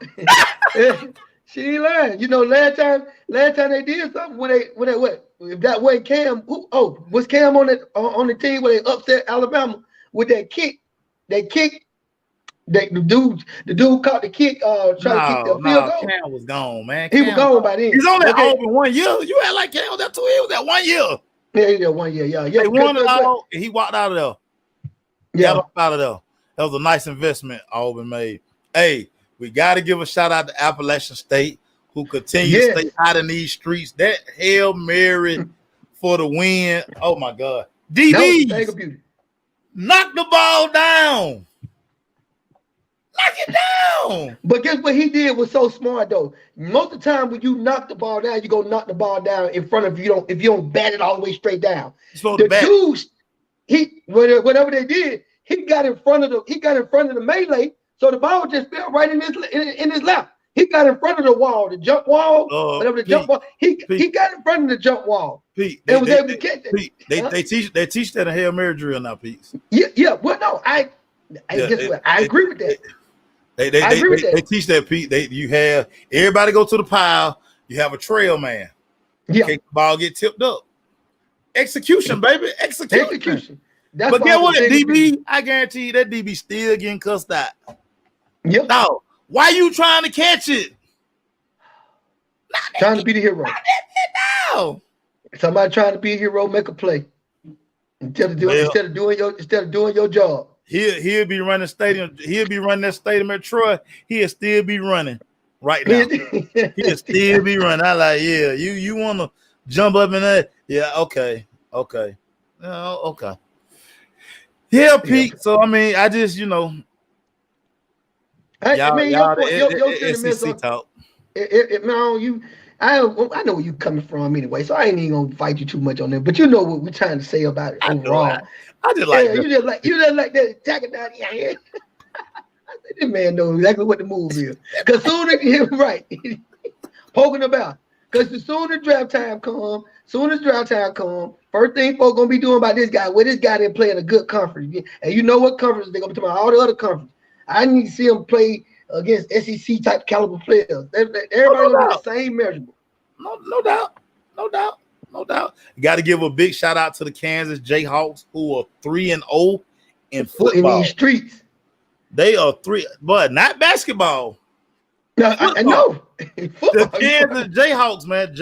She ain't lying. You know, last time they did something when they what? If that wasn't Cam, was Cam on the team where they upset Alabama with that kick? The dude caught the kick, trying to kick the field goal. Cam was gone, man. He was gone by then. He's only at Auburn 1 year. You act like Cam was that 2 years. That 1 year. Yeah, 1 year. Yeah. They won it all, and he walked out of there. Yeah, out of there. That was a nice investment Auburn made. Hey, we got to give a shout out to Appalachian State, who continue to stay out in these streets. That Hail Mary for the win. Oh my God. DBs knock the ball down. Knock it down. But guess what he did was so smart though. Most of the time when you knock the ball down, you're gonna knock the ball down in front of you. If you don't bat it all the way straight down. The dude, whatever they did, he got in front of the melee, so the ball just fell right in his lap. He got in front of the wall, the jump wall, jump wall. He got in front of the jump wall. Pete, was able to catch it. Pete, they teach that a Hail Mary drill now, Pete. Yeah. Well, no, Hey, guess what? I agree with that. They teach that, Pete. You have everybody go to the pile. You have a trail man. Yeah. In case the ball get tipped up. Execution, baby. Execution. That's but why get what, DB? I guarantee you that DB still getting cussed out. Yep. No, why you trying to catch it? Trying to be the hero. No. Somebody trying to be a hero, make a play. Instead of doing your job. He'll be running stadium. He'll be running that stadium at Troy. He'll still be running right now. He'll still be running. I like, yeah. You want to jump up in that? Yeah. Okay. Okay. Okay. Yeah, Pete. So I mean, I just your sentiments SEC talk. I know where you coming from anyway, so I ain't even gonna fight you too much on that. But you know what we're trying to say about it overall. I just like you just like that jacket down here. I said, this man knows exactly what the move is. Because soon as you're right, poking about. Because as soon as draft time come, first thing folks gonna be doing about this guy, this guy didn't play in a good conference. And you know what conference they're gonna be talking about, all the other conferences. I need to see him play against SEC type caliber players. Everybody's gonna be the same measurable. No doubt. You got to give a big shout out to the Kansas Jayhawks, who are 3-0 in football. In these streets. They are 3, but not basketball. No, I know. The Kansas Jayhawks, man.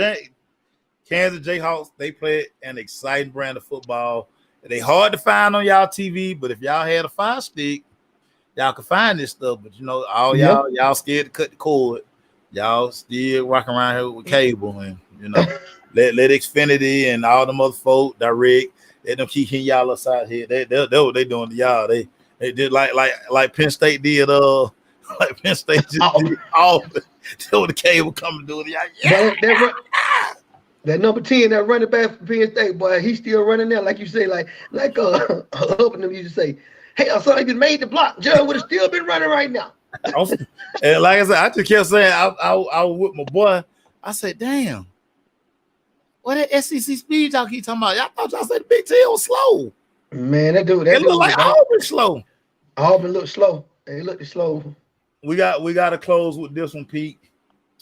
Kansas Jayhawks, they play an exciting brand of football. They hard to find on y'all TV, but if y'all had a Fire Stick, y'all can find this stuff. But y'all scared to cut the cord. Y'all still rocking around here with cable, and let Xfinity and all them other folk direct. Let them keep hitting y'all upside here. They what they doing to y'all. They did like Penn State did. Like Penn State just did all till the cable coming to do it. Yeah. That number 10, that running back for Penn State, boy, he's still running there, like you say, like Hub and them used to say, hey, I saw he made the block. Joe would have still been running right now. And like I said, I just kept saying, I was with my boy. I said, damn, what that SEC speed y'all keep talking about? Y'all thought y'all said the Big Ten was slow. Man, that dude looked like Auburn slow. Auburn looked slow. They looked slow. We got to close with this one, Pete.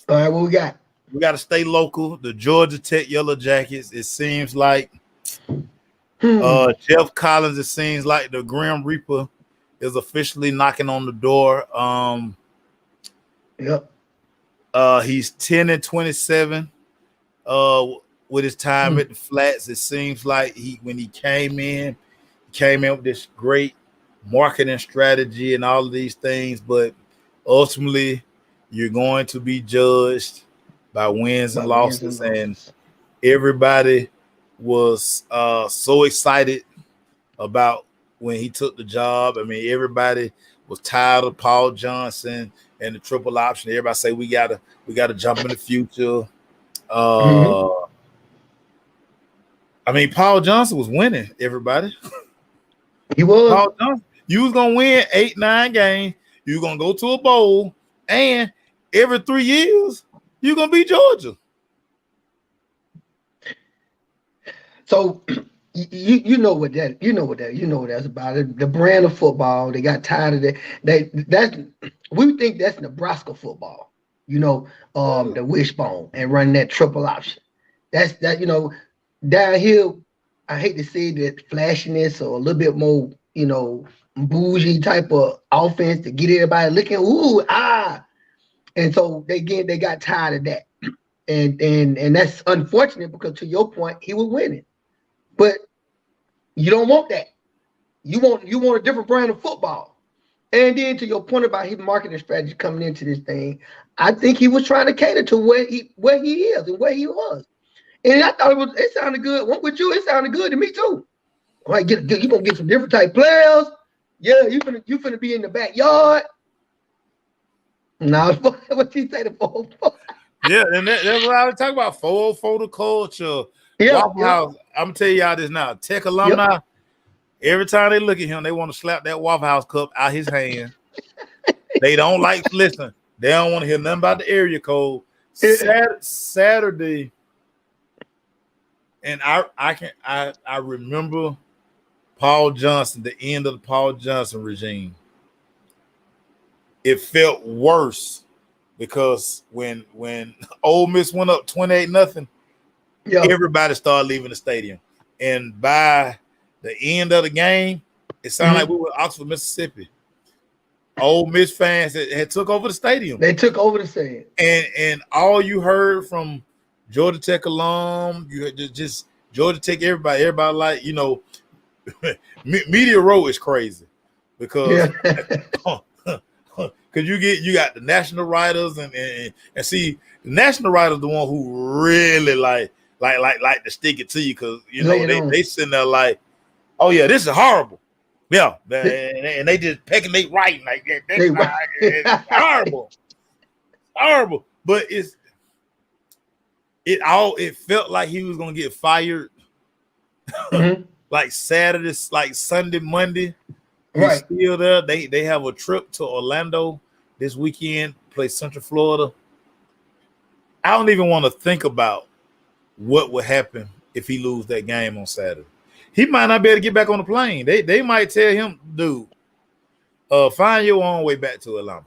All right, what we got? We got to stay local. The Georgia Tech Yellow Jackets. It seems like Jeff Collins. It seems like the Grim Reaper is officially knocking on the door. Yep. He's 10-27. With his time at the Flats, it seems like when he came in with this great marketing strategy and all of these things, but ultimately you're going to be judged by wins and losses. And everybody was so excited about when he took the job. I mean, everybody was tired of Paul Johnson and the triple option. Everybody say we gotta jump in the future. I mean, Paul Johnson was winning, everybody. He was. Paul Johnson, you was gonna win 8-9 games. You're gonna go to a bowl, and every 3 years, you're gonna beat Georgia. So you know what that's about. The brand of football. They got tired of that. We think that's Nebraska football. The wishbone and running that triple option. That's down here. I hate to say that flashiness or a little bit more, bougie type of offense to get everybody looking and so they got tired of that, and that's unfortunate because to your point, he was winning. But you don't want that. You want a different brand of football. And then to your point about his marketing strategy coming into this thing, I think he was trying to cater to where he is and where he was. And I thought it sounded good. What with you? It sounded good to me too. Like you gonna get some different type players. Yeah, you finna be in the backyard. Now what you say the 404? Yeah, and that's what I was talking about. 404 the culture. Waffle House. I'm gonna tell y'all this now. Tech alumni, every time they look at him, they want to slap that Waffle House cup out his hand. They don't listen. They don't want to hear nothing about the area code. Saturday, and I remember Paul Johnson, the end of the Paul Johnson regime, it felt worse because when Ole Miss went up 28-0, everybody started leaving the stadium. And by the end of the game, it sounded like we were in Oxford, Mississippi. Ole Miss fans had took over the stadium. They took over the stadium. And all you heard from Georgia Tech alum, you heard just Georgia Tech, everybody like, you know, Media Row is crazy because because you got the national writers and see the national writers the one who really like to stick it to you because you know they sitting there like, oh yeah, this is horrible. Yeah, and they just pecking they writing like that. It's horrible. But it felt like he was gonna get fired like Saturday, like Sunday, Monday. He's still there. They have a trip to Orlando this weekend, play Central Florida. I don't even want to think about what would happen if he lose that game on Saturday. He might not be able to get back on the plane. They might tell him, dude, find your own way back to Atlanta.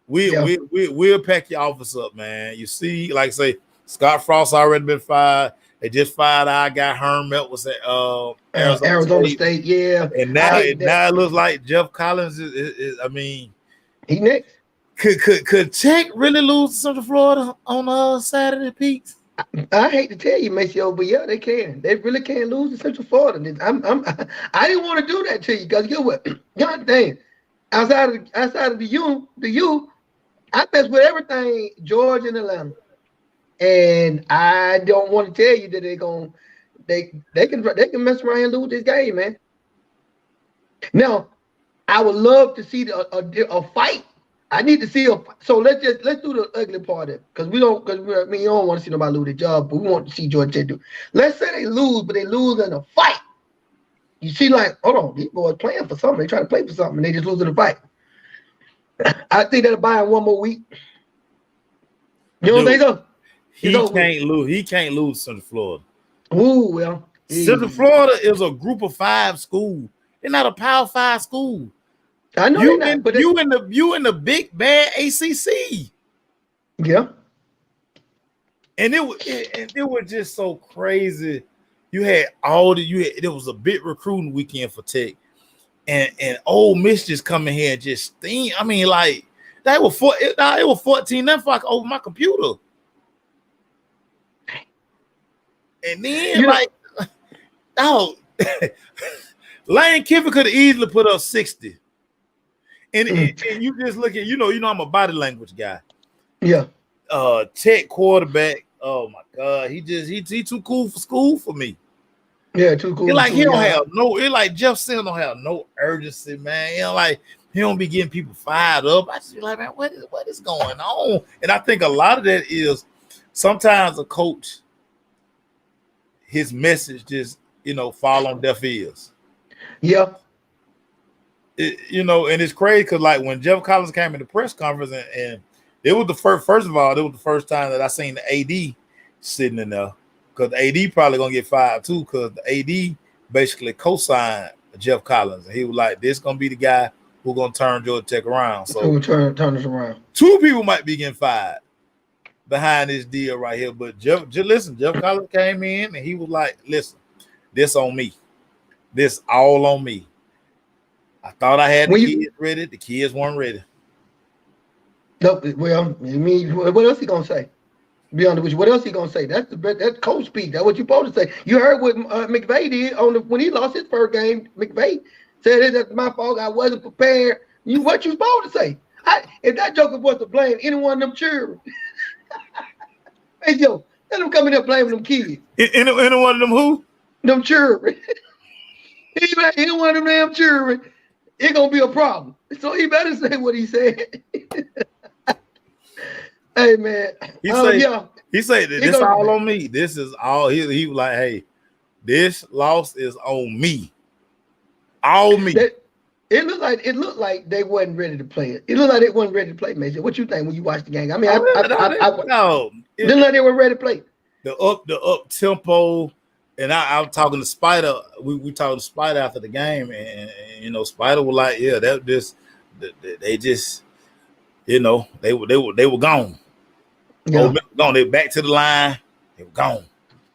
We'll pack your office up, man. You see, like I say, Scott Frost already been fired. They just fired our guy Herm Melt was at Arizona State, yeah. And now it looks like Jeff Collins is I mean, he next. Could Tech really lose to Central Florida on Saturday, Pete? I hate to tell you, Maceo, but yeah, they can. They really can lose to Central Florida. I didn't want to do that to you because you know what? God dang, outside of the U, I mess with everything Georgia and Atlanta, and I don't want to tell you that they can mess around and lose this game, man. Now, I would love to see a fight. I need to see so let's do the ugly part of it because you don't want to see nobody lose their job, but we want to see Georgia Tech do. Let's say they lose, but they lose in a fight. You see, like, hold on, these boys playing for something. They try to play for something, and they just lose in a fight. I think that'll buy him one more week. You don't think so? He can't lose Central Florida. Ooh, well, Central Florida is a Group of 5 school. They're not a Power 5 school. I know you in the big bad ACC. Yeah. And it was just so crazy. There was a big recruiting weekend for Tech. And Ole Miss just coming here and just sting. I mean, like it was 14 then fuck over my computer. And then Lane Kiffin could have easily put up 60. And you just look at, you know, I'm a body language guy. Yeah. Tech quarterback. Oh my God. He too cool for school for me. Yeah, too cool. He don't have like Jeff Sims don't have no urgency, man. He don't be getting people fired up. I just be like, man, what is going on? And I think a lot of that is sometimes a coach, his message just, fall on deaf ears. Yeah. And it's crazy because like when Jeff Collins came in the press conference and it was the first time that I seen the AD sitting in there because the AD probably gonna get fired too because the AD basically co-signed Jeff Collins and he was like, this gonna be the guy who's gonna turn Georgia Tech around. So turn us around. 2 people might be getting fired behind this deal right here, but Jeff Collins came in and he was like, listen, this on me, this all on me. I thought I had the kids ready. The kids weren't ready. No, well, I mean, what else he gonna say? Be honest with you, what else he gonna say? That's coach speak. That's what you supposed to say. You heard what McVay did when he lost his first game. McVay said that's my fault. I wasn't prepared. What you supposed to say? If that joker was to blame any one of them children, hey yo, let them come in there blaming them kids. Any one of them who? Them children. Any one of them damn children. It's gonna be a problem. So he better say what he said. Hey man, he said this all on me. This is all he was like, hey, this loss is on me. All me. It looked like they wasn't ready to play it. It looked like they wasn't ready to play, Major. What you think when you watch the game? I mean, didn't look like they were ready to play. The up tempo, And I'm talking to Spider. We talked to Spider after the game, and Spider was like, "Yeah, that just they just they were gone. Oh, Yeah, gone. They back to the line. They were gone.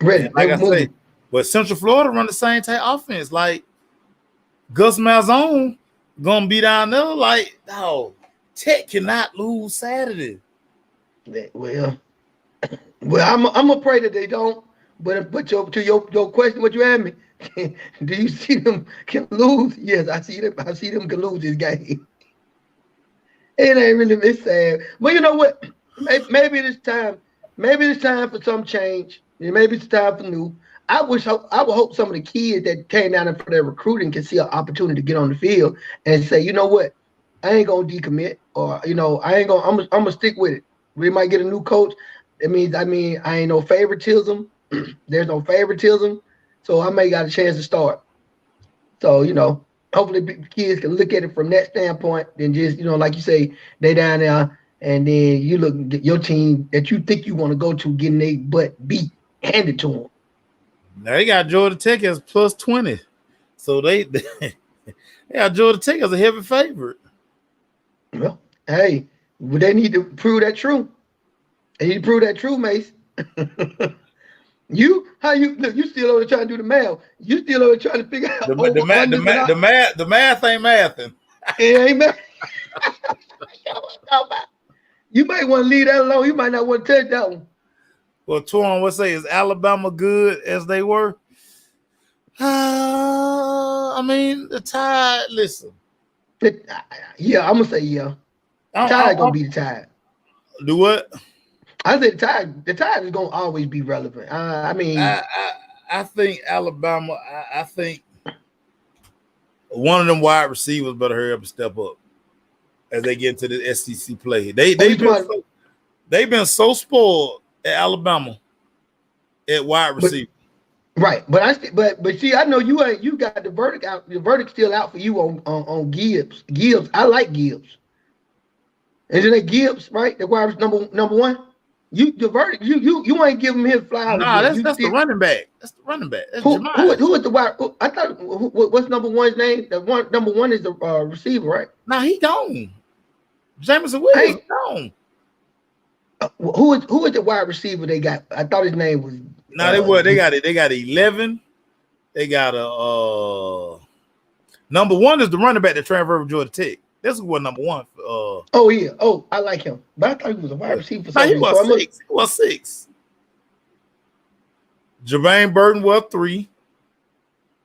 ready. And They like were I say, moving. but Central Florida run the same type offense. Like Gus Malzahn gonna be down there. Like, no, Tech cannot lose Saturday. Well, I'm gonna pray that they don't. But your question, what you asked me, do you see them can lose? Yes, I see them. I see them can lose this game. It ain't really it's sad. But you know what? Maybe it's time. Maybe it's time for some change. Maybe it's time for new. I would hope some of the kids that came down there for their recruiting can see an opportunity to get on the field and say, you know what, I ain't gonna decommit, or I ain't gonna. I'm gonna stick with it. We might get a new coach. I ain't no favoritism. There's no favoritism, so I may got a chance to start. So, hopefully kids can look at it from that standpoint and just, like you say, they down there and then you look at your team that you think you want to go to getting their butt beat handed to them. Now they got Georgia Tech as plus 20. So they got Georgia Tech as a heavy favorite. Well, hey, they need to prove that true. They need to prove that true, Mace. You still over trying to do the math. You still over trying to figure The out ma- the over math the unders and math the math the math ain't mathing. it ain't math. You might want to leave that alone. You might not want to touch that one. Well, Torn would say, is Alabama good as they were? I mean, the Tide. Listen, Yeah, I'm gonna say yeah. Tide gonna be the Tide. do what? I said the Tide is gonna always be relevant. I mean, I think Alabama. I think one of them wide receivers better hurry up and step up as they get into the SEC play. They've been so spoiled at Alabama at wide receiver. Right, but see, I know you got the verdict out. The verdict's still out for you on Gibbs. Gibbs, I like Gibbs. Isn't it Gibbs, right? The wide number one. The verdict. You ain't giving him his flowers. Nah, yet. that's the running back. That's the running back. That's who is the wide? I thought what's number one's name? The one number one is the receiver, right? Nah, he gone. Jameson Williams gone. Who is the wide receiver they got? I thought his name was. Nah, they got it. They got 11. They got a number one is the running back that transferred from Georgia Tech. This is what number one. Oh yeah. Oh, I like him, but I thought he was a wide receiver for some reason. He was six. Jermaine Burton was 3.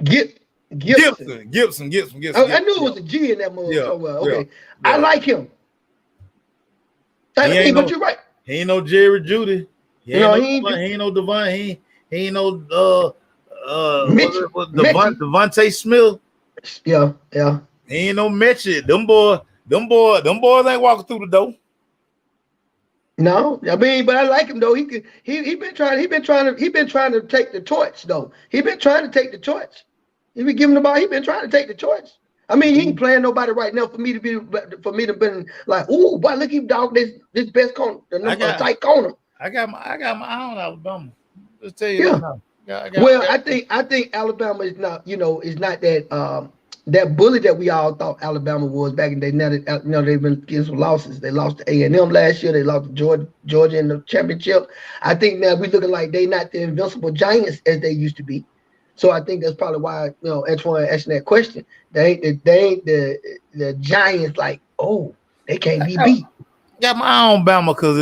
Gibson. I knew it was a G in that movie. Yeah, So well. Okay, yeah. I like him. But you're right. He ain't no Jerry Judy. He ain't no Devon. He ain't no Devontae Smith. Yeah. He ain't no Mitchell. Them boys ain't walking through the door. No, I mean, but I like him though. He been trying to take the torch though. He been trying to take the torch. He been giving the ball. He been trying to take the torch. I mean, he ain't playing nobody right now for me to be like, ooh, boy, look, he dog this best corner, tight corner. I got my eye on Alabama. Just tell you that now. I think Alabama is not, is not that that bully that we all thought Alabama was back in the day. Now that they've been getting some losses. They lost to A&M last year. They lost to Georgia in the championship. I think now we're looking like they're not the invincible giants as they used to be. So I think that's probably why Antoine asking that question. They ain't the giants like, oh, they can't be beat. Got my eye on Bama because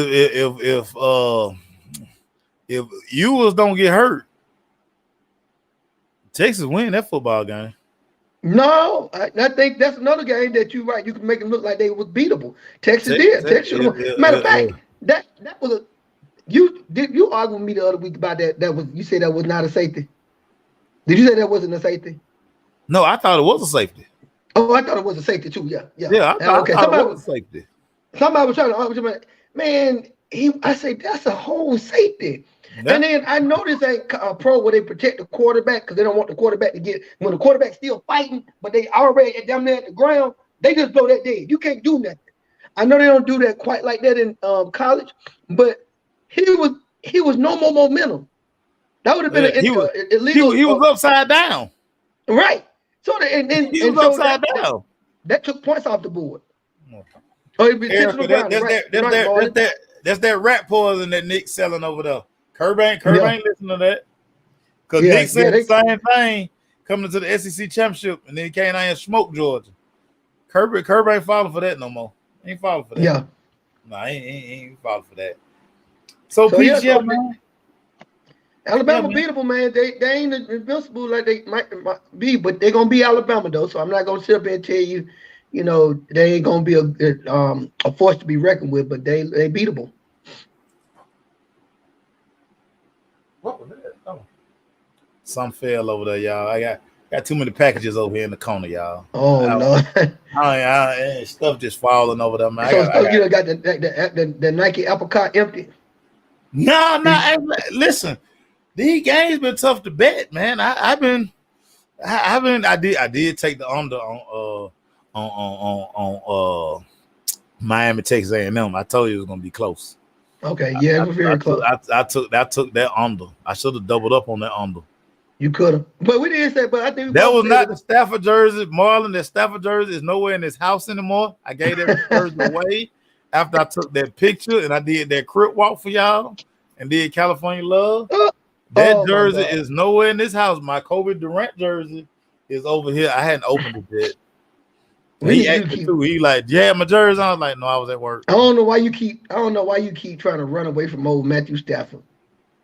if Ewers don't get hurt, Texas win that football game. No, I think that's another game that you can make them look like they was beatable. Texas did. Texas. Matter of fact, that was you argued with me the other week about that. That was you said that was not a safety. Did you say that wasn't a safety? No, I thought it was a safety. Oh, I thought it was a safety too. Yeah. I thought it was a safety. Somebody was trying to argue with me. Man, I say that's a whole safety. Yeah. And then I know this ain't a pro where they protect the quarterback because they don't want the quarterback to get when the quarterback's still fighting, but they already down there at the ground. They just blow that dead. You can't do nothing. I know they don't do that quite like that in college, but he was no more momentum. That would have been He an was illegal. he was upside down. Right. So He was upside down. That took points off the board. Oh, it'd be intentional grounding, right? That's that rat poison that Nick's selling over there. Curb ain't listening to that. Because Nick said the same thing coming to the SEC championship, and then he came out and smoked Georgia. Curb ain't falling for that no more. He ain't falling for that. Yeah. No, he ain't falling for that. So Peach, man. Alabama beatable, man. They ain't invincible like they might be, but they're gonna be Alabama though. So I'm not gonna sit up here and tell you, they ain't gonna be a force to be reckoned with, but they beatable. What was that? Oh. Some fell over there, y'all. I got too many packages over here in the corner, y'all. Oh no. Stuff just falling over there, man. You got the Nike apricot empty. No, listen. These games been tough to bet, man. I did take the under on Miami, Texas A&M. I told you it was gonna be close. Okay, yeah, it was very close. I took that under. I should have doubled up on that under. You could have, but we didn't say. But I think that was not the Stafford jersey, Marlon. The Stafford jersey is nowhere in this house anymore. I gave that jersey away after I took that picture and I did that crip walk for y'all and did California Love. That jersey is nowhere in this house. My Kobe Durant jersey is over here. I hadn't opened it yet. He asked me too. He like, yeah, my jersey. I was like, no, I was at work. I don't know why you keep trying to run away from old Matthew Stafford.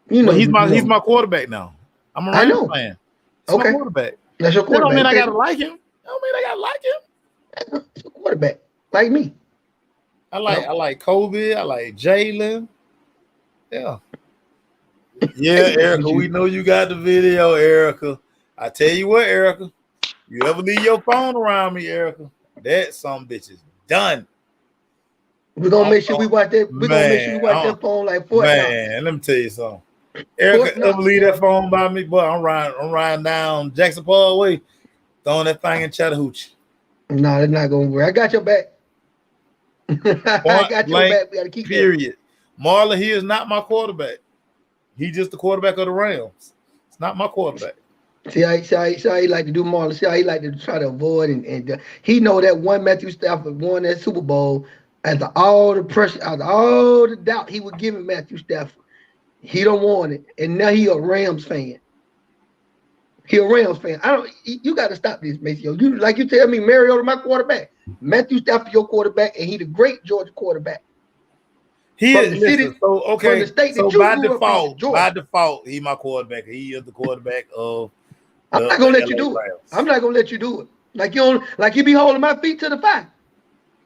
He's my quarterback now. I'm a Rams fan. He's my quarterback. That's your quarterback. That don't mean I gotta like him. It's a quarterback like me. I like Kobe. I like Jalen. Yeah. Yeah, Erica, we know you got the video, Erica. I tell you what, Erica, you ever leave your phone around me, Erica, that some bitch is done. We're gonna make sure we watch that. We're gonna make sure we watch that phone like Fort Knox. Man, let me tell you something. Erica, ever leave that phone by me? Boy, I'm riding down Jackson Parkway, throwing that thing in Chattahoochee. No, it's not gonna work. I got your back. I got your back. We gotta keep period. Marlon, he is not my quarterback. He's just the quarterback of the Rams. It's not my quarterback. See how he like to do, Marlon. See how he like to try to avoid and he know that one Matthew Stafford won that Super Bowl after all the pressure, after all the doubt he would give him Matthew Stafford. He don't want it, and now he a Rams fan. You got to stop this, Maceo. You tell me, Mariota my quarterback, Matthew Stafford your quarterback, and he the great Georgia quarterback. He is by default, he my quarterback. He is the quarterback of. I'm not gonna let you do it. I'm not gonna let you do it. You be holding my feet to the fire.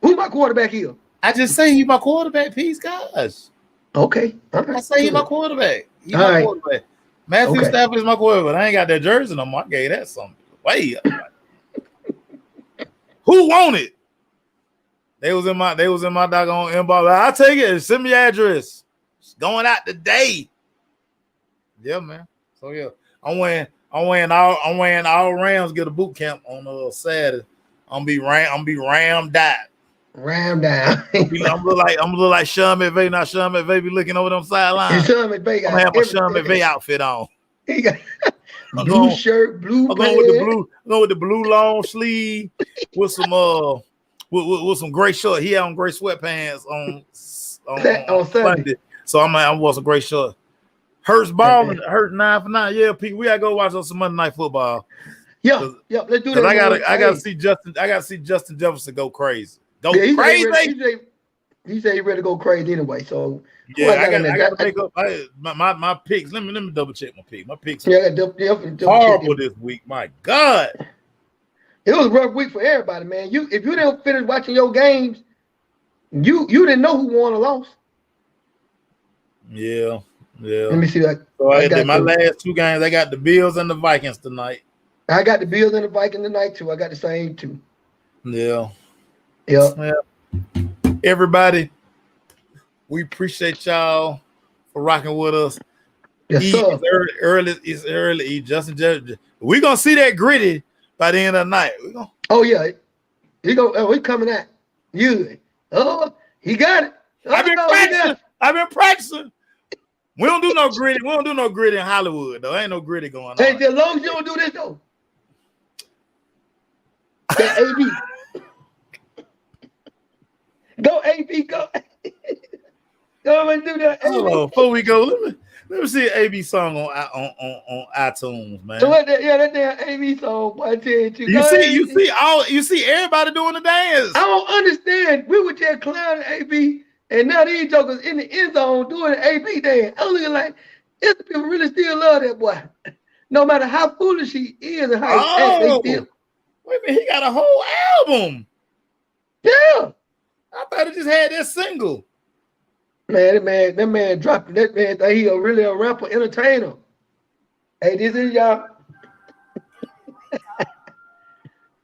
Who my quarterback here? I just say he my quarterback. Peace, guys. Okay. Right. I say he my quarterback. He my quarterback. Matthew Stafford is my quarterback. I ain't got that jersey no more. I gave that something. Wait. Who want it? They was in my doggone inbox. I'll take it. Send me your address. It's going out today. Yeah, man. So yeah, I'm wearing all Rams. Get a boot camp on Saturday. I'm be rammed out. Rammed down. I'm look like Sean McVay. Not Sean McVay be looking over them sidelines. Sean McVay got I'm have my Sean McVay outfit on. He got blue shirt, blue. I'm going with the blue long sleeve with some with some gray short. He had on gray sweatpants on Sunday. So I'm wearing some gray short. Hurts balling, Hurts 9 for 9. Yeah, Pete, we gotta go watch some Monday Night Football. Yeah, let's do that. I gotta see Justin Jefferson go crazy. Crazy. He said he ready to go crazy anyway. So yeah, I gotta make up my picks. Let me double check my pick. My picks horrible this week. My God. It was a rough week for everybody, man. If you didn't finish watching your games, you didn't know who won or lost. Yeah. Let me see that. So my last two games, I got the Bills and the Vikings tonight. I got the Bills and the Vikings tonight too. I got the same two. Yeah. Yeah. Everybody, we appreciate y'all for rocking with us. Yes, sir. It's early. Justin Jefferson. We're gonna see that gritty by the end of the night. Oh yeah. We coming at you. Oh, he got it. I've been practicing. We don't do no gritty. We don't do no gritty in Hollywood though. Ain't no gritty going on. Hey, as long as you don't do this though. That AB. Go AB, go. Go and do that. Hold on, before we go, let me see an AB song on iTunes, man. So that damn AB song, boy, I tell you. You see everybody doing the dance. I don't understand. We were just clowning AB, and now these jokers in the end zone doing the AB dance. I was looking like, these people really still love that boy. No matter how foolish he is and how he acts, they still. Wait a minute, he got a whole album. Yeah. I thought he just had that single. Man, that man dropped that man thing. He really a rapper, entertainer. Hey, this is y'all.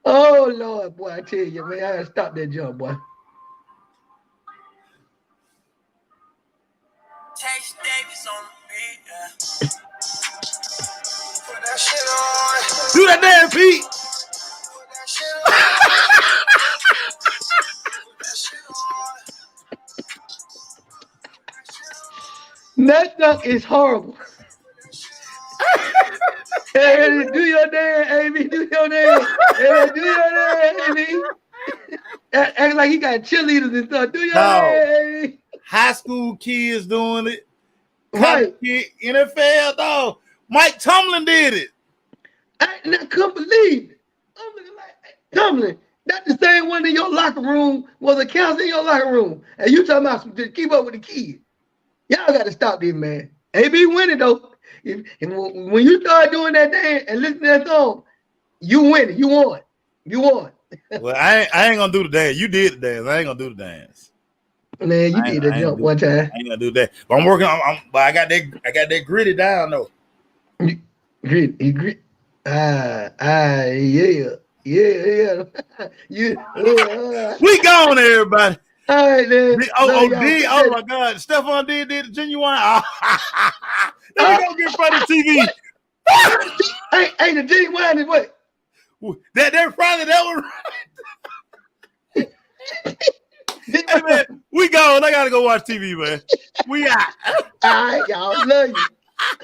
Oh Lord, boy, I tell you, man, I gotta stop that jump, boy. Chase Davis on the beat, yeah. Put that shit on. Do that damn Pete. Put that shit on. Put that shit on. That stuff is horrible. Hey, do your dance, Amy. Do your dance. Hey, do your dance, Amy. Act like he got cheerleaders and stuff. Do your dance, Amy. High school kids doing it. Right. NFL, dog. Mike Tomlin did it. I couldn't believe it. I'm looking like, Tomlin, that's the same one in your locker room was a counselor in your locker room. And you talking about to keep up with the kids. Y'all got to stop this, man. AB winning, though. When you start doing that dance and listening to that song, you win it. You won. You won. Well, I ain't going to do the dance. You did the dance. I ain't going to do the dance. Man, you did that jump one time. I ain't going to do that. But I'm working on but I got that gritty down, though. Grit. Yeah. We gone, everybody. All right, man. Oh my God. Stephon did the genuine. Let me go get in front of the TV. Hey, the genuine is what? That probably that was right. Hey, man, we gone. I got to go watch TV, man. We out. All right, y'all. Love you.